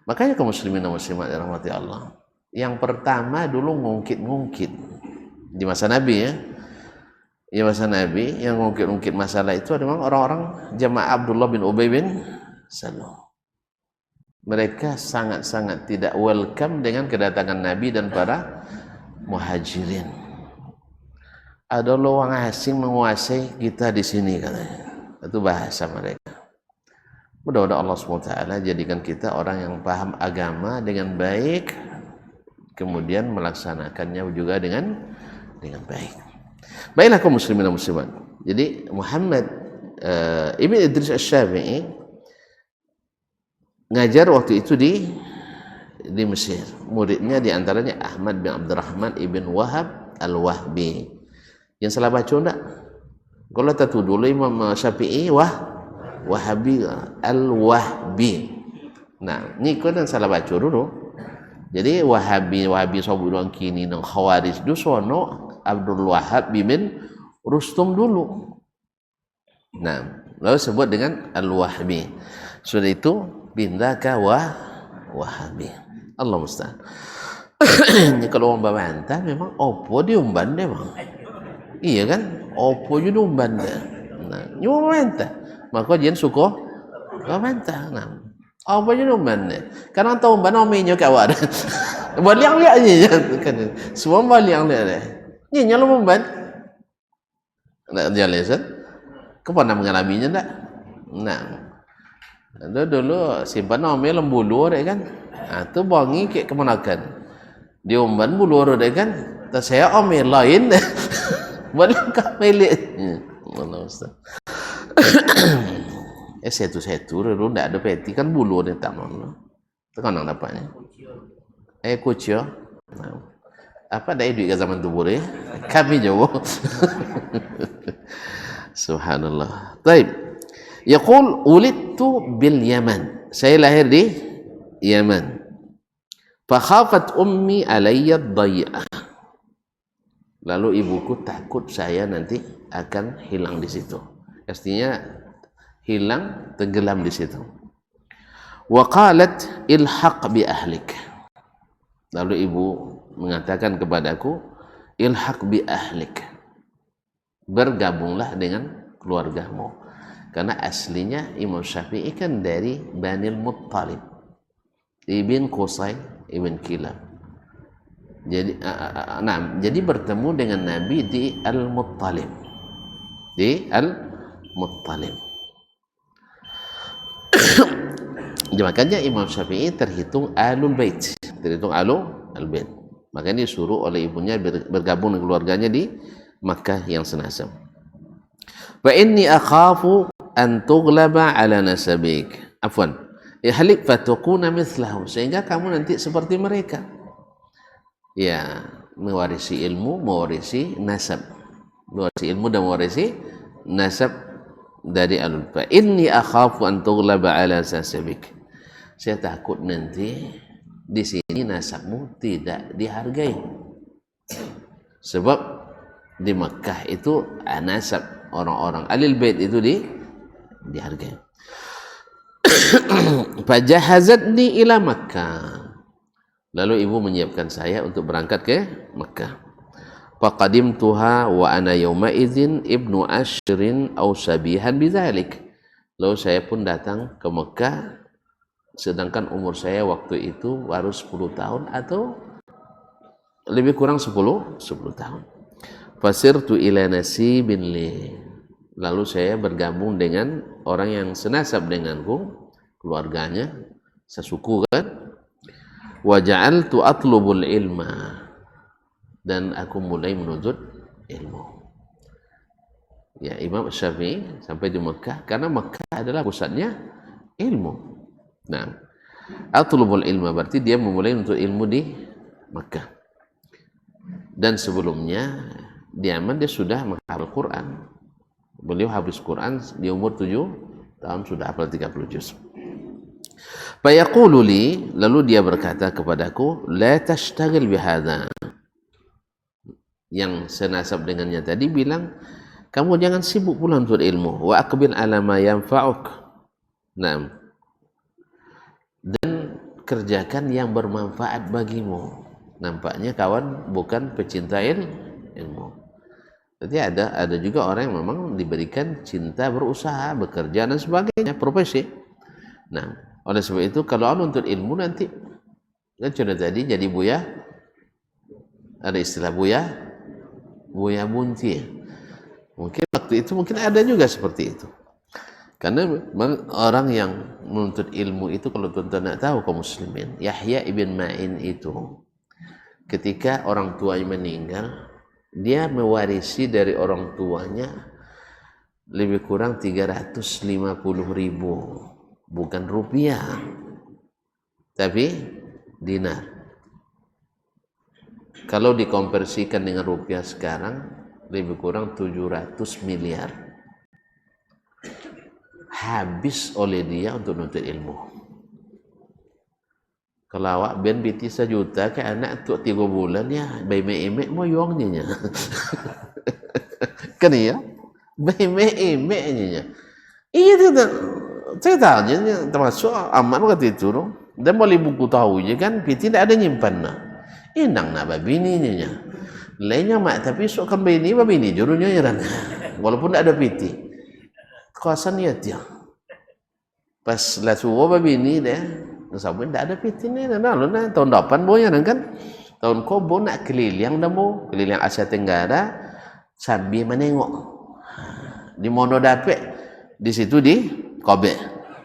Makanya kaum muslimin dan muslimat dirahmati Allah. Yang pertama dulu ngungkit-ngungkit di masa Nabi ya. Di masa Nabi yang ngungkit-ngungkit masalah itu adalah orang-orang jamaah Abdullah bin Ubay bin Salul. Mereka sangat-sangat tidak welcome dengan kedatangan Nabi dan para muhajirin. Ada orang asing menguasai kita di sini katanya. Itu bahasa mereka. Mudah-mudahan Allah SWT jadikan kita orang yang paham agama dengan baik, kemudian melaksanakannya juga dengan baik. Baiklah kaum muslimin dan muslimat. Jadi Muhammad Ibn Idris Asy-Syafi'i ngajar waktu itu di Mesir. Muridnya diantaranya Ahmad bin Abdurrahman ibn Wahab Al-Wahbi. Yang salah baca enggak? Kalau tak dulu Imam Syafi'i Wahabi Al-Wahbi. Nah, ni kau dan salah baca dulu. Jadi Wahabi sabulang kini nang Khawarij du sono Abdul Wahab bin Rustum dulu. Nah, lalu sebut dengan Al-Wahbi. Sudah itu pindah ke Wahabi. Allah musta'an. Kalau orang bantah memang opo diumban deh bang. Iya kan? Opo juga diumban deh. Nah, nyuma bantah. Maka jen suko bantah. Nah, opo juga diumban deh. Karena tahu umban omenyo kawan. Baliang lihat aja kan. Semua baliang lihat deh. Nyinya lo umban. Nah, jelasan. Kau pernah mengalaminya enggak? Nah, dulu simpan omel lembulu deh kan. Nah, tu bongi kayak kemenakan. Diumban bulu deh kan, tak saya omel lain, balik kah milik, mana ustaz? Setu dulu ndak ada peti kan bulu deh tak mana, tekan nang dapatnya, kucio, nah, apa dah duit ke zaman tu boleh, kami jauh, subhanallah. Taib, yaqul ulidtu bil Yaman, saya lahir di Yaman. Fakhafat ummi alayya dhai'ah. Lalu ibuku takut saya nanti akan hilang di situ. Artinya hilang, tenggelam di situ. Wa qalat ilhaq bi ahlik. Lalu ibu mengatakan kepadaku, ilhaq bi ahlik. Bergabunglah dengan keluargamu. Karena aslinya Imam Syafi'i kan dari Banil Muttalib. Ibn Qusay, Ibn Kilab. Jadi bertemu dengan Nabi di Al-Muttalib. Di Al-Muttalib. Makanya Imam Syafi'i terhitung Ahlul Bait. Terhitung Ahlul Bait. Makanya disuruh oleh ibunya bergabung dengan keluarganya di Makkah yang senasab. Fa inni akhafu an tughlaba ala nasabik. Afwan. Ihlik fatukuna mithlahu, sehingga kamu nanti seperti mereka. Ya, mewarisi ilmu, mewarisi nasab. Mewarisi ilmu dan mewarisi nasab dari alul fa. Inni akhafu an tughlaba ala nasabik. Saya takut nanti di sini nasabmu tidak dihargai. Sebab di Makkah itu nasab orang-orang alil bait itu dihargai. Fajahazatni ila Makkah. Lalu ibu menyiapkan saya untuk berangkat ke Makkah. Faqadimtuha wa ana yawma idzin ibnu ashrin aw sabihan bidzalik. Lalu saya pun datang ke Makkah sedangkan umur saya waktu itu baru 10 tahun atau lebih kurang 10 tahun. Fasirtu ila nasibin li. Lalu saya bergabung dengan orang yang senasab denganku, keluarganya, sesuku kan. Wa ja'altu atlubul ilma, dan aku mulai menuntut ilmu. Ya, Imam Syafi'i sampai di Mekah karena Mekah adalah pusatnya ilmu. Nah, atlubul ilma berarti dia memulai menuntut ilmu di Mekah. Dan sebelumnya di Yaman dia sudah menghafal Quran. Beliau habis Quran di umur 7 tahun sudah hafal 30 juz. Fayaqulu li, lalu dia berkata kepadaku, la tashtagil bihadza. Yang senasab dengannya tadi bilang, kamu jangan sibuk pula untuk ilmu. Wa aqbil ala ma yanfa'uk. Naam. Dan kerjakan yang bermanfaat bagimu. Nampaknya kawan bukan pecinta ilmu. Jadi ada juga orang yang memang diberikan cinta berusaha, bekerja dan sebagainya, profesi. Nah, oleh sebab itu kalau menuntut ilmu nanti kan sudah tadi jadi buya, ada istilah buya bunti. Mungkin waktu itu mungkin ada juga seperti itu. Karena orang yang menuntut ilmu itu kalau tuan-tuan nak tahu kaum muslimin, Yahya ibn Ma'in itu ketika orang tuanya meninggal, dia mewarisi dari orang tuanya lebih kurang 350.000, bukan rupiah, tapi dinar. Kalau dikonversikan dengan rupiah sekarang, lebih kurang 700 miliar. Habis oleh dia untuk menuntut ilmu. Kalau awak ben biti 1 juta ke anak tu 3 bulan ya, bayi mek mo yongnya. Kan ya? Bayi mek-emeknya. Iya tu. Saya tahu termasuk amat waktu itu. Dan boleh buku tahu je kan, biti tidak ada nyimpan. Inang na babini niya. Lainnya mak tapi sok kan babini jurunya yaran. Walaupun tidak ada piti. Kawasan ya dia. Pas lah suwo babini deh. Sabun tidak ada piti nih. Lalu tahun depan boya kan. Tahun kobo nak keliling damu, keliling Asia Tenggara sambil menengok. Di mono dapet di situ di Kobe.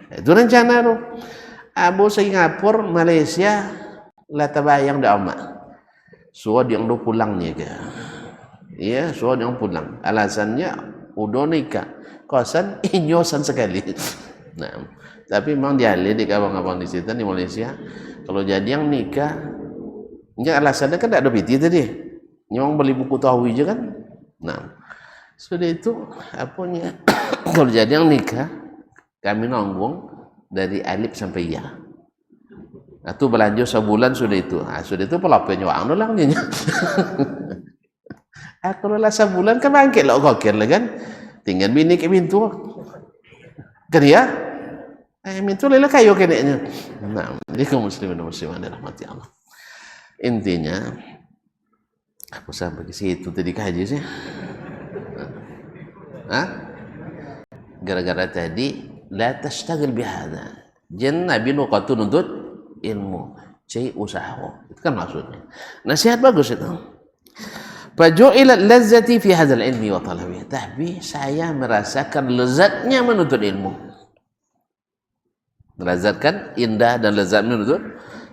Itu rencana tu. Abu Singapura, Malaysia, lah tabayang dah amat. Suruh dia dah pulang ni ke? Ya, suruh dia pulang. Alasannya udah nikah. Kosan inyosan sekali. Nah, tapi memang dialih di kawan-kawan di situ di Malaysia. Kalau jadi yang nikah, ya alasannya kan tak ada piti tadi. Nyong beli buku tahu je kan. Nah, sudah itu apanya? Kalau jadi yang nikah, kami nanggung dari alif sampai ya. Itu belanja sebulan sudah itu. Sudah itu pelapenya wang doang nih. Kalau lah sebulan kan bangkit lah kokir lah kan. Tinggal bini ke pintu. Kan ya? Pintu lelah kayu keneknya. Nah, jadi kaum muslimin dan muslimat dirahmati Allah. Intinya aku sampai ke situ tadi kaji sih. Gara-gara tadi la tashtagil bihadza. Nabi nuqatu nuntut ilmu, cai usaha. Itu kan maksudnya. Nasihat bagus itu. Faju'ila lazzati fi hadzal ilmi wa talabihi. Tapi saya merasakan lezatnya menuntut ilmu. Merasakan indah dan lezat menuntut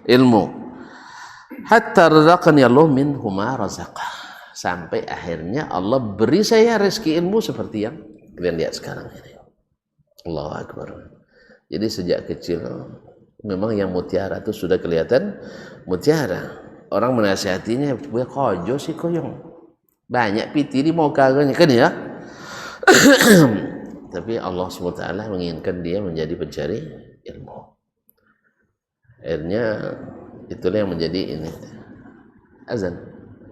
ilmu. Hatta razaqani Allah minhuma razaqah. Sampai akhirnya Allah beri saya rezeki ilmu seperti yang kalian lihat sekarang ini. Allahu Akbar. Jadi sejak kecil memang yang mutiara itu sudah kelihatan mutiara. Orang menasihatinya, "Buya kojo sih koyong. Banyak piti di mau kagaknya kan ya." Tapi Allah SWT menginginkan dia menjadi pencari ilmu. Akhirnya itulah yang menjadi ini. Azan.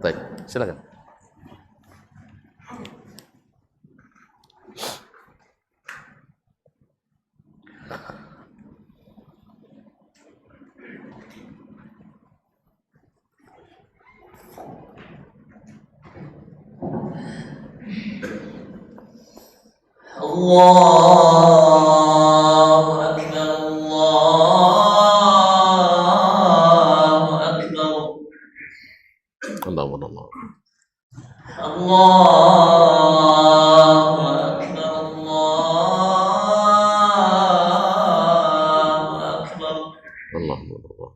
Baik, silakan. Allahu Akbar, Allahu Akbar. Allahu Akbar. Allahu Akbar, Allahu Akbar. Allahu Akbar.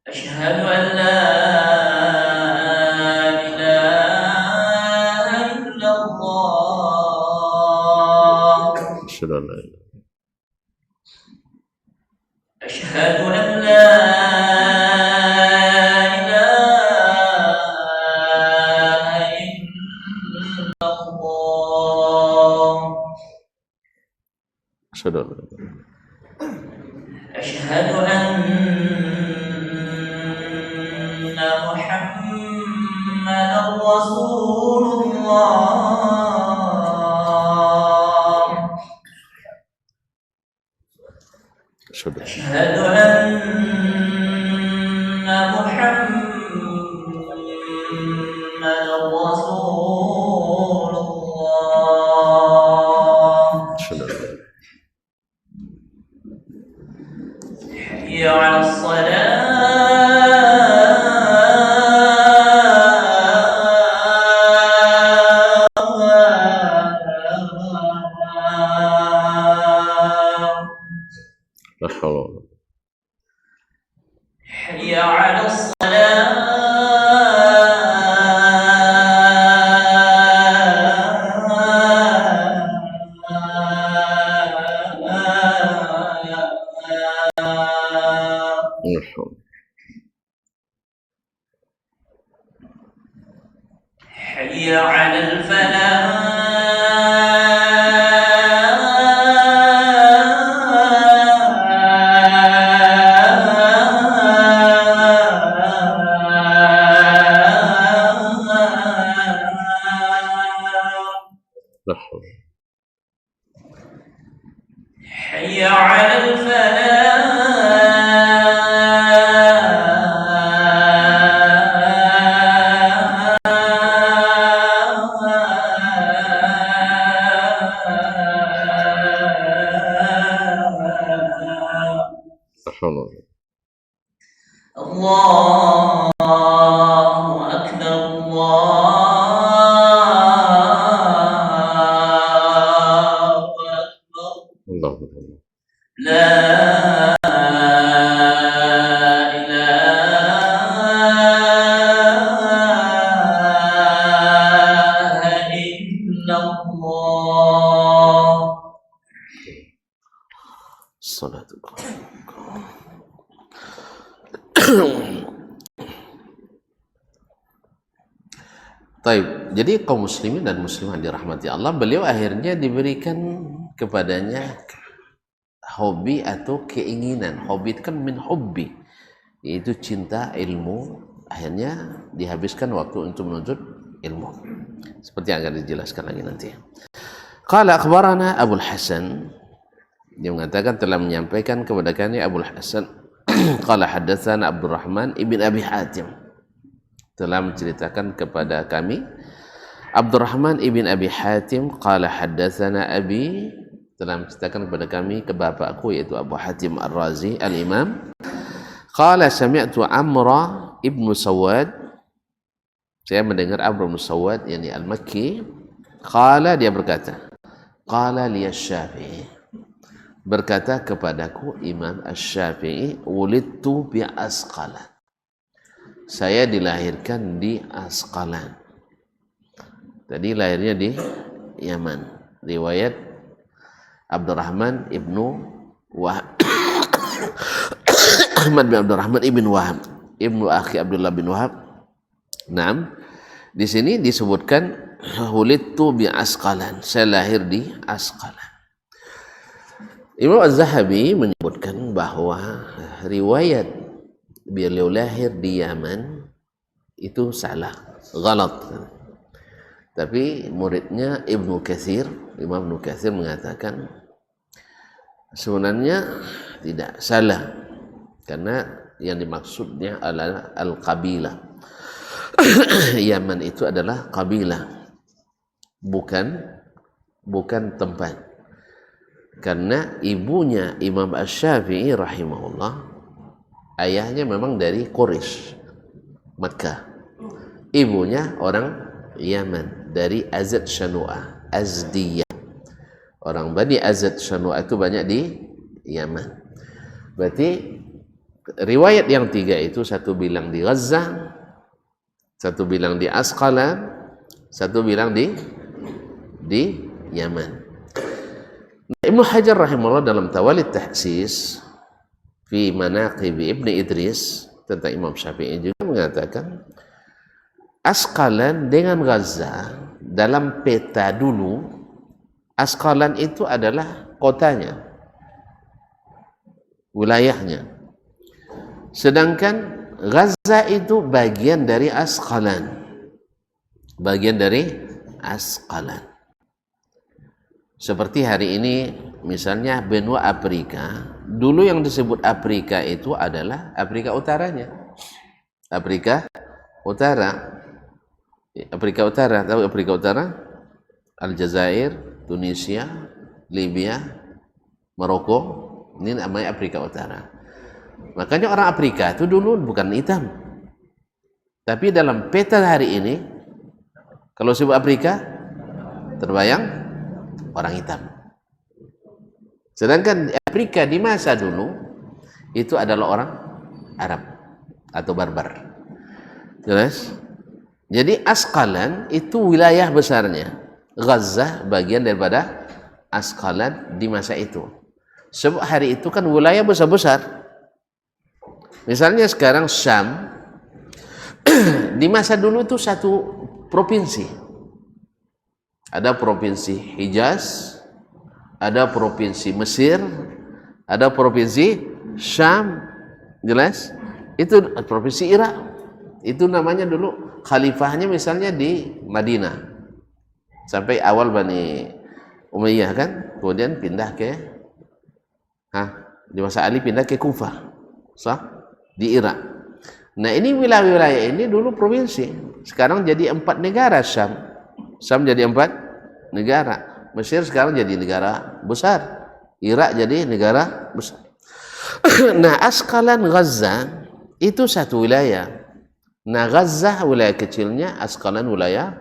Asyhadu an la ilaha illallah. Asyhadu an la ilaha. Asyhadu an la Asyhadu an la ilaha. أشهد أن محمدا رسول الله. Asyhadu. أشهد أن محمدا رسول الله. Asyhadu an la ilaha. حي على الصلاة. La hawla wa la حي على الصلاة. حي على الفلاح. la hawla. حي على الفلاح. الله أكبر الله أكبر لا إله إلا الله الصلاة. Taib. Jadi kaum muslimin dan muslimah dirahmati Allah, beliau akhirnya diberikan kepadanya hobi atau keinginan. Hobi itu kan min hubbi, yaitu cinta ilmu. Akhirnya dihabiskan waktu untuk menuntut ilmu. Seperti yang akan dijelaskan lagi nanti. Qala akhbarana Abul Hasan, dia mengatakan telah menyampaikan kepada kami Abul Hasan. Qala haddatsana Abdurrahman ibn Abi Hatim, telah menceritakan kepada kami Abdurrahman ibn Abi Hatim. Qala haddatsana Abi, telah menceritakan kepada kami ke bapakku yaitu Abu Hatim Ar-Razi al-Imam. Qala sami'tu Amra ibn Sawad, saya mendengar Amr ibn Sawad yakni Al-Makki. Qala, dia berkata, qala li Asy-Syafi'i, berkata kepadaku Imam Asy-Syafi'i, wulidtu bi Asqalan, saya dilahirkan di Asqalan. Tadi lahirnya di Yaman. Riwayat Abdurrahman ibnu Wahab Ahmad bin Abdurrahman ibn Wahab ibnu akhi Abdullah bin Wahab. Naam, di sini disebutkan wulidtu bi Asqalan, saya lahir di Asqalan. Imam Az-Zahabi menyebutkan bahwa riwayat beliau lahir di Yaman itu salah, galat. Tapi muridnya Ibnu Katsir, Imam Ibnu Katsir mengatakan sebenarnya tidak salah, karena yang dimaksudnya adalah al-qabilah. Yaman itu adalah kabilah, bukan tempat. Karena ibunya Imam Asy-Syafi'i rahimahullah, ayahnya memang dari Quraisy, Makkah. Ibunya orang Yaman, dari Azad Shanu'ah, Azdiyah. Orang Bani Azad Shanu'ah itu banyak di Yaman. Berarti riwayat yang tiga itu, satu bilang di Gaza, satu bilang di Asqalan, satu bilang di Yaman. Ibnu Hajar rahimahullah dalam Tawalid Tahsis fi Manaqib Ibni Idris tentang Imam Syafi'i juga mengatakan Asqalan dengan Gaza dalam peta dulu, Asqalan itu adalah kotanya, wilayahnya. Sedangkan Gaza itu bagian dari Asqalan, bagian dari Asqalan. Seperti hari ini misalnya benua Afrika, dulu yang disebut Afrika itu adalah Afrika Utaranya, Afrika Utara. Afrika Utara, tahu Afrika Utara? Aljazair, Tunisia, Libya, Maroko, ini namanya Afrika Utara. Makanya orang Afrika itu dulu bukan hitam. Tapi dalam peta hari ini, kalau sebut Afrika, terbayang orang hitam. Sedangkan Afrika di masa dulu, itu adalah orang Arab atau Barbar. Jelas? Jadi Asqalan itu wilayah besarnya, Gaza bagian daripada Asqalan di masa itu. Sebab hari itu kan wilayah besar-besar. Misalnya sekarang Syam, di masa dulu itu satu provinsi. Ada provinsi Hijaz, ada provinsi Mesir, ada provinsi Syam, jelas? Itu provinsi Irak. Itu namanya dulu khalifahnya misalnya di Madinah sampai awal Bani Umayyah kan, kemudian pindah ke di masa Ali pindah ke Kufah, di Irak. Nah ini wilayah-wilayah ini dulu provinsi, sekarang jadi 4 negara. Syam jadi 4 negara, Mesir sekarang jadi negara besar, Irak jadi negara besar. Nah, Asqalan Gaza itu satu wilayah. Nah, Gaza wilayah kecilnya, Asqalan wilayah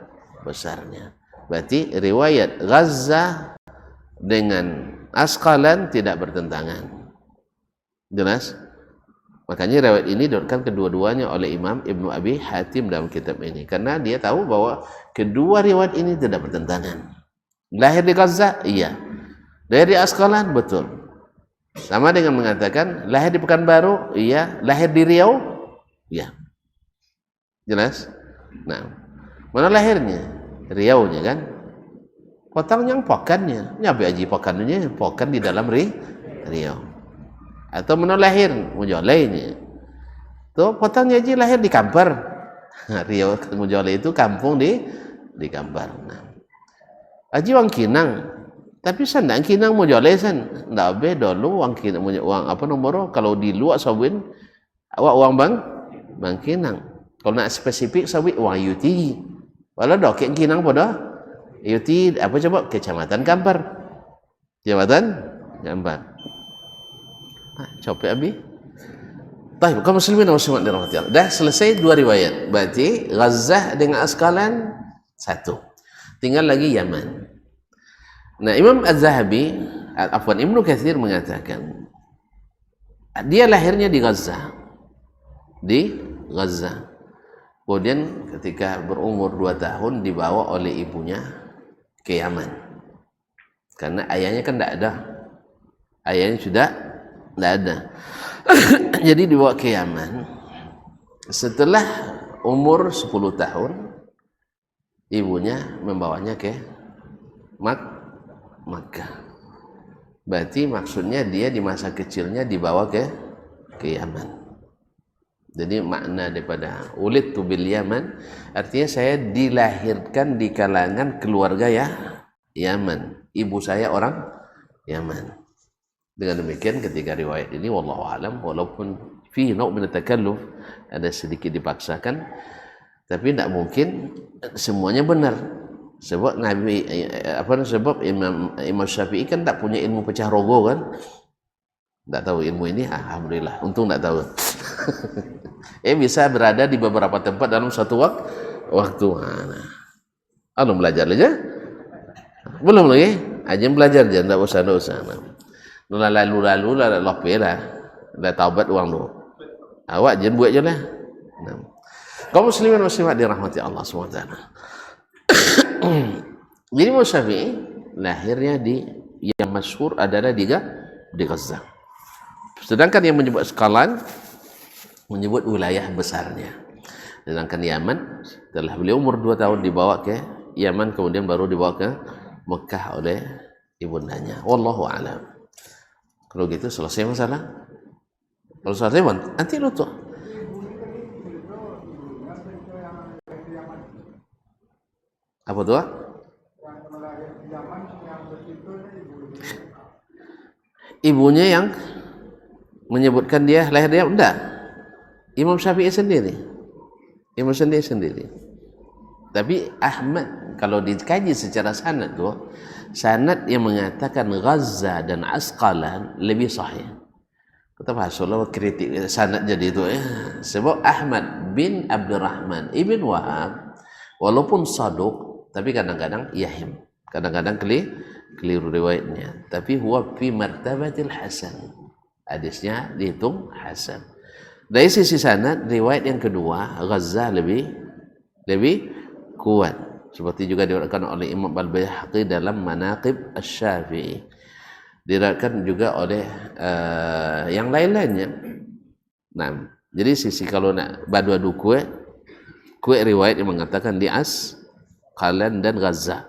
besarnya. Berarti riwayat Gaza dengan Asqalan tidak bertentangan. Jelas? Makanya riwayat ini diriwayatkan kedua-duanya oleh Imam Ibnu Abi Hatim dalam kitab ini, karena dia tahu bahwa kedua riwayat ini tidak bertentangan. Lahir di Gaza, iya. Lahir di Asqalan, betul. Sama dengan mengatakan lahir di Pekanbaru, iya. Lahir di Riau, iya. Jelas? Nah, mana lahirnya? Riau-nya kan? Potang yang pokannya, nyabe aji pokannya, pokan di dalam Riau. Atau mana lahir Mujoleh ini tuh potongnya aja lahir di Kampar. Riau Mujoleh itu kampung di Kampar. Nah, aji wang Kinang, tapi san ndak Kinang Mujoleh san ndak be dulu wang Kinang uang apa nomor kalau di luar sawin awak uang bang Kinang. Kalau nak spesifik sawit uang Yuti. Walau dok Kinang pada Yuti apa coba Kecamatan Kampar. Kecamatan Kampar. Capek abi. Baik, kaum muslimin dan muslimat dirahmati Allah. Dah selesai dua riwayat. Berarti Gaza dengan Asqalan satu. Tinggal lagi Yaman. Nah, Imam Az-Zahabi, Ibnu Katsir mengatakan dia lahirnya di Gaza. Di Gaza. Kemudian ketika berumur 2 tahun dibawa oleh ibunya ke Yaman. Karena ayahnya kan tidak ada. Ayahnya sudah tidak ada. Jadi dibawa ke Yaman. Setelah umur 10 tahun ibunya membawanya ke Makkah. Berarti maksudnya dia di masa kecilnya dibawa ke Yaman. Jadi makna daripada ulidtu bil Yaman artinya saya dilahirkan di kalangan keluarga Yaman. Ibu saya orang Yaman. Dengan demikian ketika riwayat ini wallahu alam walaupun fi nau' min takalluf ada sedikit dipaksakan, tapi tidak mungkin semuanya benar. Sebab sebab Imam Syafi'i kan tak punya ilmu pecah rogo kan. Tak tahu ilmu ini, alhamdulillah untung tak tahu. Bisa berada di beberapa tempat dalam satu waktu. Belum belajar aja? Belum lagi? Aja belajar aja, tidak usah. Lalu lah dah taubat uang lu. Awak jangan buat je lah. Kaum muslimin muslimat dirahmati Allah SWT. Jadi Imam Syafi'i lahirnya yang masyhur adalah di Gaza. Sedangkan yang menyebut Asqalan menyebut wilayah besarnya. Sedangkan Yaman setelah beliau umur 2 tahun dibawa ke Yaman, kemudian baru dibawa ke Mekah oleh ibundanya. Wallahu a'lam. Kalau gitu selesai masalah. Kalau selesai nanti lu tuh. Apa tuh? Ibunya yang menyebutkan dia lahir dia enggak. Imam Syafi'i sendiri. Tapi Ahmad kalau dikaji secara sanad tuh, sanad yang mengatakan Gaza dan Asqalan lebih sahih. Kita bahaslah kritik sanad jadi itu ya. Sebab Ahmad bin Abdurrahman ibn Wahab walaupun saduq tapi kadang-kadang yahim, kadang-kadang keliru riwayatnya. Tapi huwa fi martabatil hasan. Hadisnya dihitung hasan. Dari sisi sanad riwayat yang kedua Gaza lebih kuat. Seperti juga diriwayatkan oleh Imam Al-Baihaqi dalam Manaqib Asy-Syafi'i. Diriwayatkan juga oleh yang lain-lainnya. Nah, jadi sisi kalau nak badu-adu kue riwayat yang mengatakan di Asqalan dan Gaza.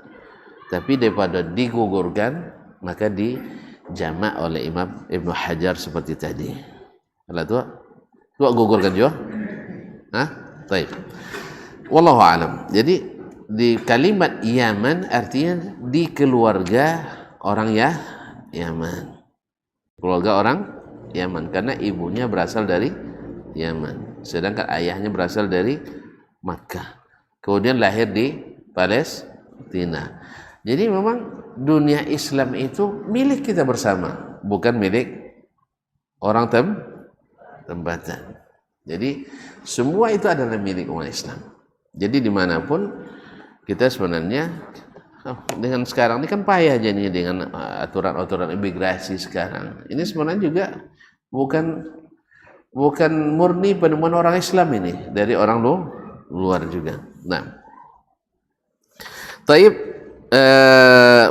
Tapi daripada digugurkan maka dijamak oleh Imam Ibnu Hajar seperti tadi. Kalau tu gugurkan juga? Baik. Wallahu alam. Jadi di kalimat Yaman artinya di keluarga orang Yaman. Keluarga orang Yaman karena ibunya berasal dari Yaman, sedangkan ayahnya berasal dari Makkah. Kemudian lahir di Palestina. Jadi memang dunia Islam itu milik kita bersama, bukan milik orang tempatan. Jadi semua itu adalah milik umat Islam. Jadi dimanapun kita sebenarnya dengan sekarang ini kan payah jadinya dengan aturan-aturan imigrasi sekarang. Ini sebenarnya juga bukan murni penemuan orang Islam ini, dari orang luar juga. Nah, taib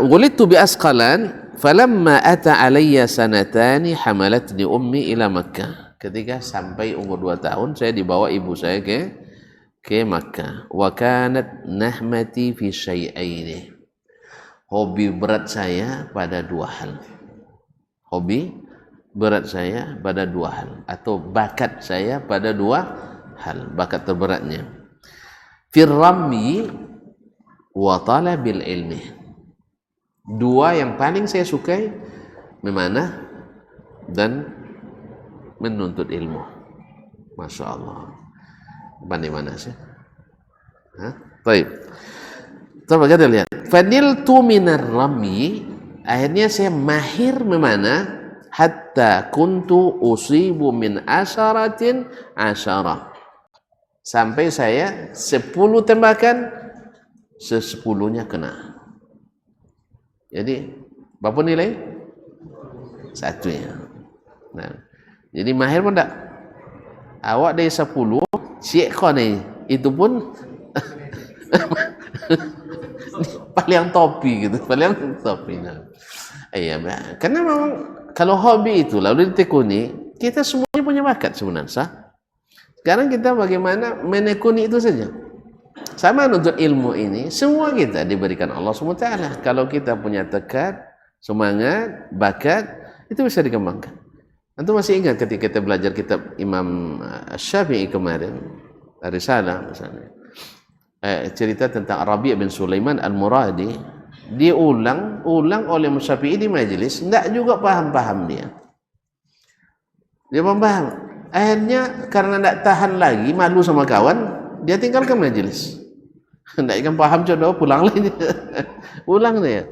wulidtu bi Asqalan falamma ata alayya sanatani hamalatni ummi ila Makkah. Ketika sampai umur 2 tahun saya dibawa ibu saya ke Makkah. Wa kanat nahmati fi syai'aini. Hobi berat saya pada 2 hal. Hobi berat saya pada 2 hal, atau bakat saya pada 2 hal, bakat terberatnya. Firrami wa talabil ilmi. 2 yang paling saya sukai memanah dan menuntut ilmu. Masya Allah. Pandai mana sih? Baik. Coba kita lihat. Fadiltu minar rami. Akhirnya saya mahir memanah hatta kuntu usibu min asyaratin asyarah. Sampai saya 10 tembakan, 10-nya kena. Jadi berapa nilai? 1-nya. Nah, jadi mahir pun tak. Awak dari 10, syek kau ni, itu pun paling topi gitu, paling topi. Nah, iya, karena memang kalau hobi itu lalu ditekuni, kita semuanya punya bakat sebenarnya. Sekarang kita bagaimana menekuni itu saja. Sama untuk ilmu ini, semua kita diberikan Allah SWT. Kalau kita punya tekad, semangat, bakat, itu bisa dikembangkan. Antum masih ingat ketika kita belajar kitab Imam Syafi'i kemarin, Risalah misalnya, cerita tentang Rabi' bin Sulaiman Al-Muradi, dia ulang oleh Syafi'i di majelis, tidak juga paham dia. Dia paham. Akhirnya karena tidak tahan lagi, malu sama kawan, dia tinggalkan majelis. Tidak ikan paham jodoh, pulang lagi. Pulang dia.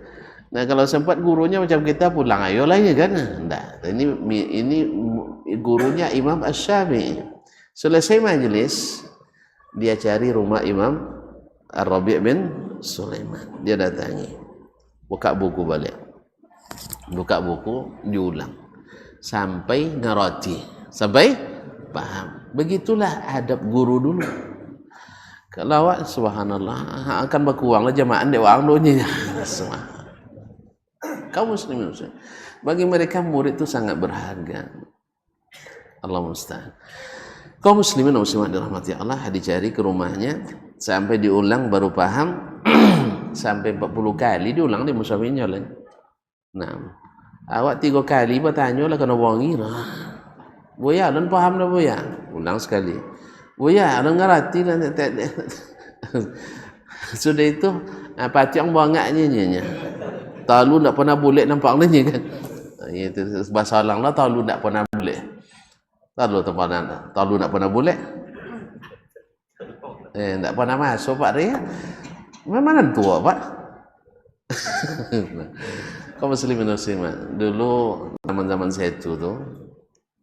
Nah, kalau sempat gurunya macam kita, pulang ayolah ya kan. Nah, ini gurunya Imam Asy-Syafi'i. Selesai majelis, dia cari rumah Imam Ar-Rabi' bin Sulaiman. Dia datangi. Buka buku balik. Buka buku, diulang. Sampai ngerti. Sampai paham. Begitulah adab guru dulu. Kalau awak subhanallah akan berkuang lah jamaah dewa angdonya. Semua. Kaum muslimin, bagi mereka murid itu sangat berharga. Allah musta'an. Kaum muslimin muslimat dirahmati Allah, dicari ke rumahnya sampai diulang baru paham. Sampai 40 kali diulang di musyafinya lah. Nah, awak 3 kali bertanya lah kena wangi lah. Buya, dan paham dah buya. Ulang sekali. Buya, dan ngerti lah. Sudah itu pati yang bangaknya nyanyi. Talu tak pernah boleh nampak ni kan. Itu bahasa orang lah, talu tak pernah boleh. Talu tak pernah boleh. Tak pernah masuk Pak Ria. Mana tua Pak? Kau muslimin muslimat. Dulu zaman saya itu tu,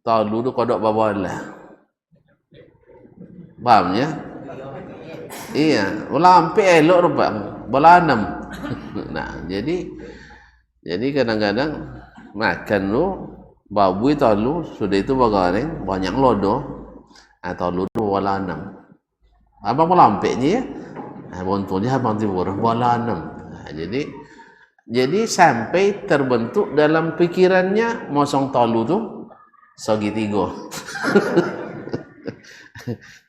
talu tu kodok babalah. Paham ya? Iya, ulang ampe elok rupa bola 6. Nah, jadi kadang-kadang makan lu babu itu lu sudah itu bagoreng banyak lodo atau lu bola 6. Apa bola ampeknya ya? Nah, untungnya abang timur bola 6. Nah, jadi sampai terbentuk dalam pikirannya mosong talu tu segitiga.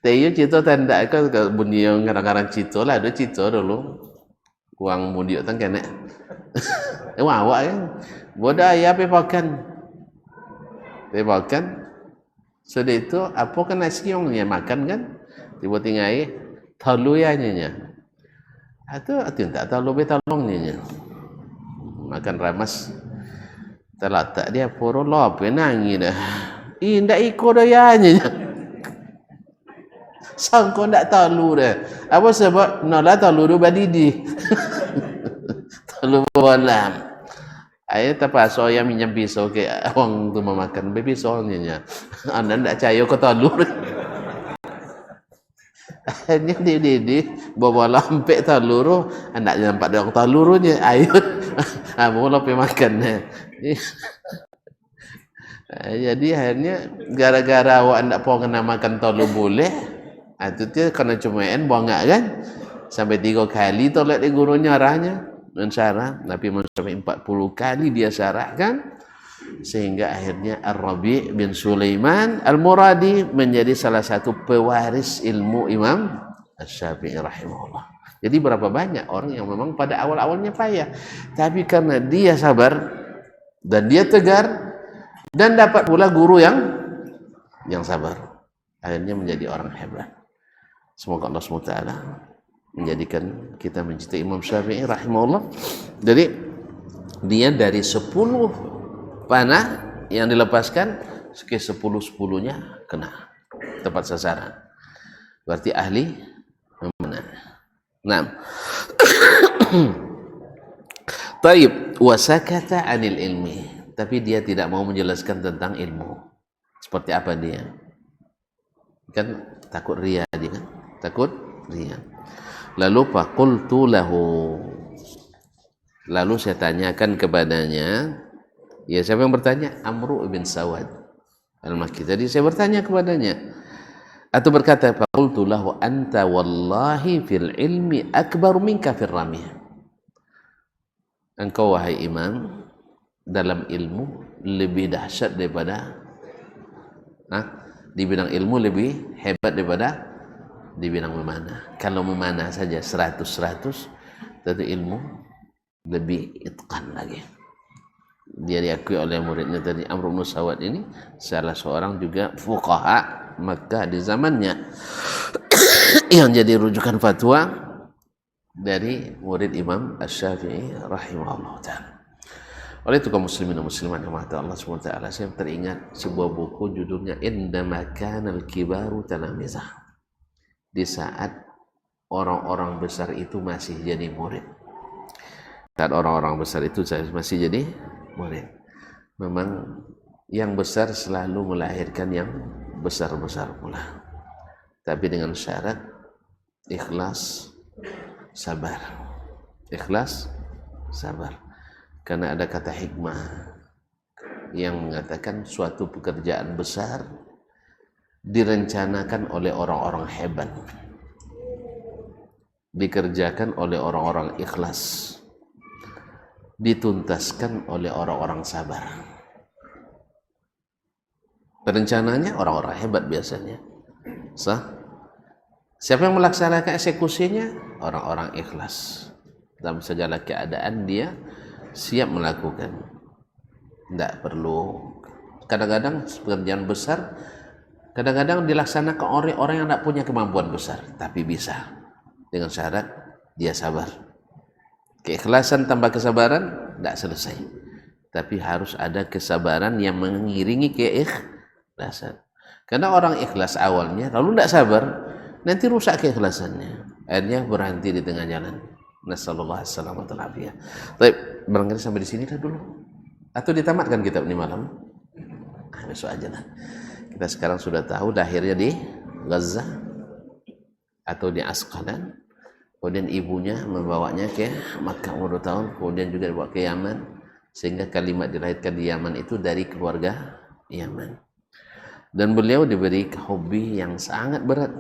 Tayo cito tanda ke bunyi yang kadang-kadang cito lah, ada cito dulu. Kuang mudiok tan kena. Awak kan. Boda ya pepakan. Sudah itu apa kan nasi yang makan kan? Tiba tinggai talu ya nya. Atau tak talu be talongnya. Makan ramas. Terletak dia poro lop nangis dah. Indak ikut dah ya nya. Sangko ndak talu dah. Apa sebab nala talu do badidi. Talu bolam. Ayah terpaksa ayah minjam pisau ke orang tu memakan pisaunya nya. Anda ndak cayo ke talur. Akhirnya dia bawa lampek talur, anak nampak dia orang talurnya. Ayo, mula pergi makan. Jadi akhirnya gara-gara awak ndak mau kena makan talur boleh, itu dia kena cumain bangak kan. Sampai 3 kali tolak di gurunya arahnya mensyarah, tapi sampai 40 kali dia syarahkan, sehingga akhirnya Ar-Rabi' bin Sulaiman Al-Muradi menjadi salah satu pewaris ilmu Imam Asy-Syafi'i rahimahullah. Jadi berapa banyak orang yang memang pada awal-awalnya payah, tapi karena dia sabar dan dia tegar dan dapat pula guru yang sabar, akhirnya menjadi orang hebat. Semoga Allah SWT menjadikan kita mencintai Imam Syafi'i rahimahullah. Jadi dia dari 10 panah yang dilepaskan, ke 10-10-nya kena tepat sasaran, berarti ahli memanah. Nah, taib wasakata anil ilmi, tapi dia tidak mau menjelaskan tentang ilmu. Seperti apa dia? Kan takut riya dia kan? Takut riya. Lalu faqultu lahu, lalu saya tanyakan kepadanya, ya siapa yang bertanya? Amru bin Sawad Al-Makki. Jadi saya bertanya kepadanya, atau berkata, faqultu lahu anta wallahi fil ilmi akbar minka fil ramiyah. Engkau wahai imam dalam ilmu lebih dahsyat daripada di bidang ilmu lebih hebat daripada di bidang memanah. Kalau memanah saja 100, tentu ilmu lebih itqan lagi. Dia diakui oleh muridnya tadi, Amr bin Sawad ini salah seorang juga fuqaha Makkah di zamannya yang jadi rujukan fatwa dari murid Imam Asy-Syafi'i rahimahullah ta'ala. Oleh itu kaum muslimin dan muslimat yang mata Allah SWT, saya teringat sebuah buku judulnya Indama Kanal Kibaru Talamizah. Di saat orang-orang besar itu masih jadi murid. Saat orang-orang besar itu masih jadi murid. Memang yang besar selalu melahirkan yang besar-besar pula. Tapi dengan syarat ikhlas, sabar. Ikhlas, sabar. Karena ada kata hikmah yang mengatakan suatu pekerjaan besar direncanakan oleh orang-orang hebat, dikerjakan oleh orang-orang ikhlas, dituntaskan oleh orang-orang sabar. Perencananya orang-orang hebat biasanya. Siapa yang melaksanakan eksekusinya? Orang-orang ikhlas. Dalam segala keadaan dia siap melakukan. Tidak perlu. Kadang-kadang pekerjaan besar kadang-kadang dilaksanakan oleh orang yang tidak punya kemampuan besar, tapi bisa dengan syarat dia sabar. Keikhlasan tambah kesabaran tidak selesai, tapi harus ada kesabaran yang mengiringi keikhlasan. Karena orang ikhlas awalnya lalu tidak sabar, nanti rusak keikhlasannya, akhirnya berhenti di tengah jalan. Nasallallahu alaihi wasallam. Baik, barangkali sampai di sini dah dulu, atau ditamatkan kitab ini malam? Besok aja lah. Kita sekarang sudah tahu lahirnya di Gaza atau di Asqalan, kemudian ibunya membawanya ke Makkah umur 2 tahun, kemudian juga dibawa ke Yaman, sehingga kalimat dilahirkan di Yaman itu dari keluarga Yaman. Dan beliau diberi hobi yang sangat berat,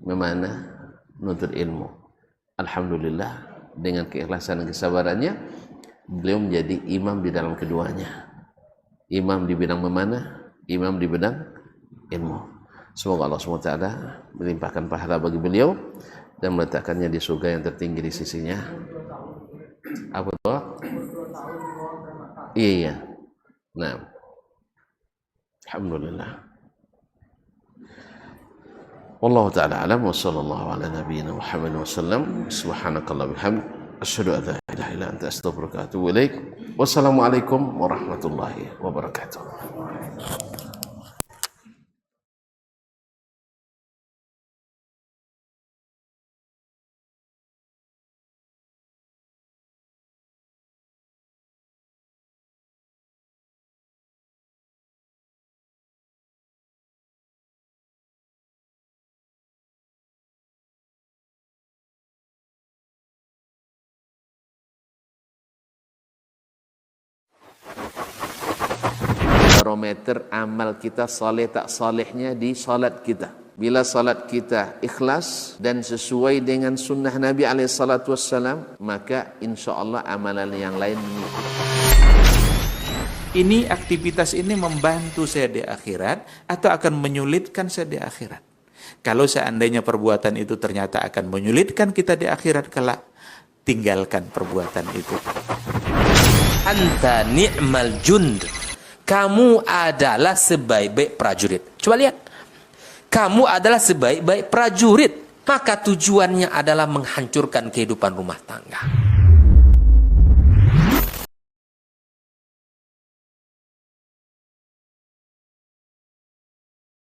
memanah, menuntut ilmu. Alhamdulillah dengan keikhlasan dan kesabarannya beliau menjadi imam di dalam keduanya, imam di bidang memanah, imam di bidang ilmu. Semoga Allah SWT melimpahkan pahala bagi beliau dan meletakkannya di surga yang tertinggi di sisinya. Apa itu? Iya. Nah, alhamdulillah. Wallahu ta'ala alam wa sallallahu ala nabiyyina Muhammad wa sallam. Subhanakallah bihamd. Asyhadu an la ilaha illa anta astaghfiruka wa atubu ilaik. Wassalamualaikum warahmatullahi wabarakatuh. barometer amal kita saleh tak salehnya di salat kita. Bila salat kita ikhlas dan sesuai dengan sunnah Nabi SAW, maka insya Allah amalan yang lain mengikut. Ini aktivitas ini membantu saya di akhirat atau akan menyulitkan saya di akhirat? Kalau seandainya perbuatan itu ternyata akan menyulitkan kita di akhirat kelak, tinggalkan perbuatan itu. Anta ni'mal jund. Kamu adalah sebaik-baik prajurit. Coba lihat. Kamu adalah sebaik-baik prajurit. Maka tujuannya adalah menghancurkan kehidupan rumah tangga.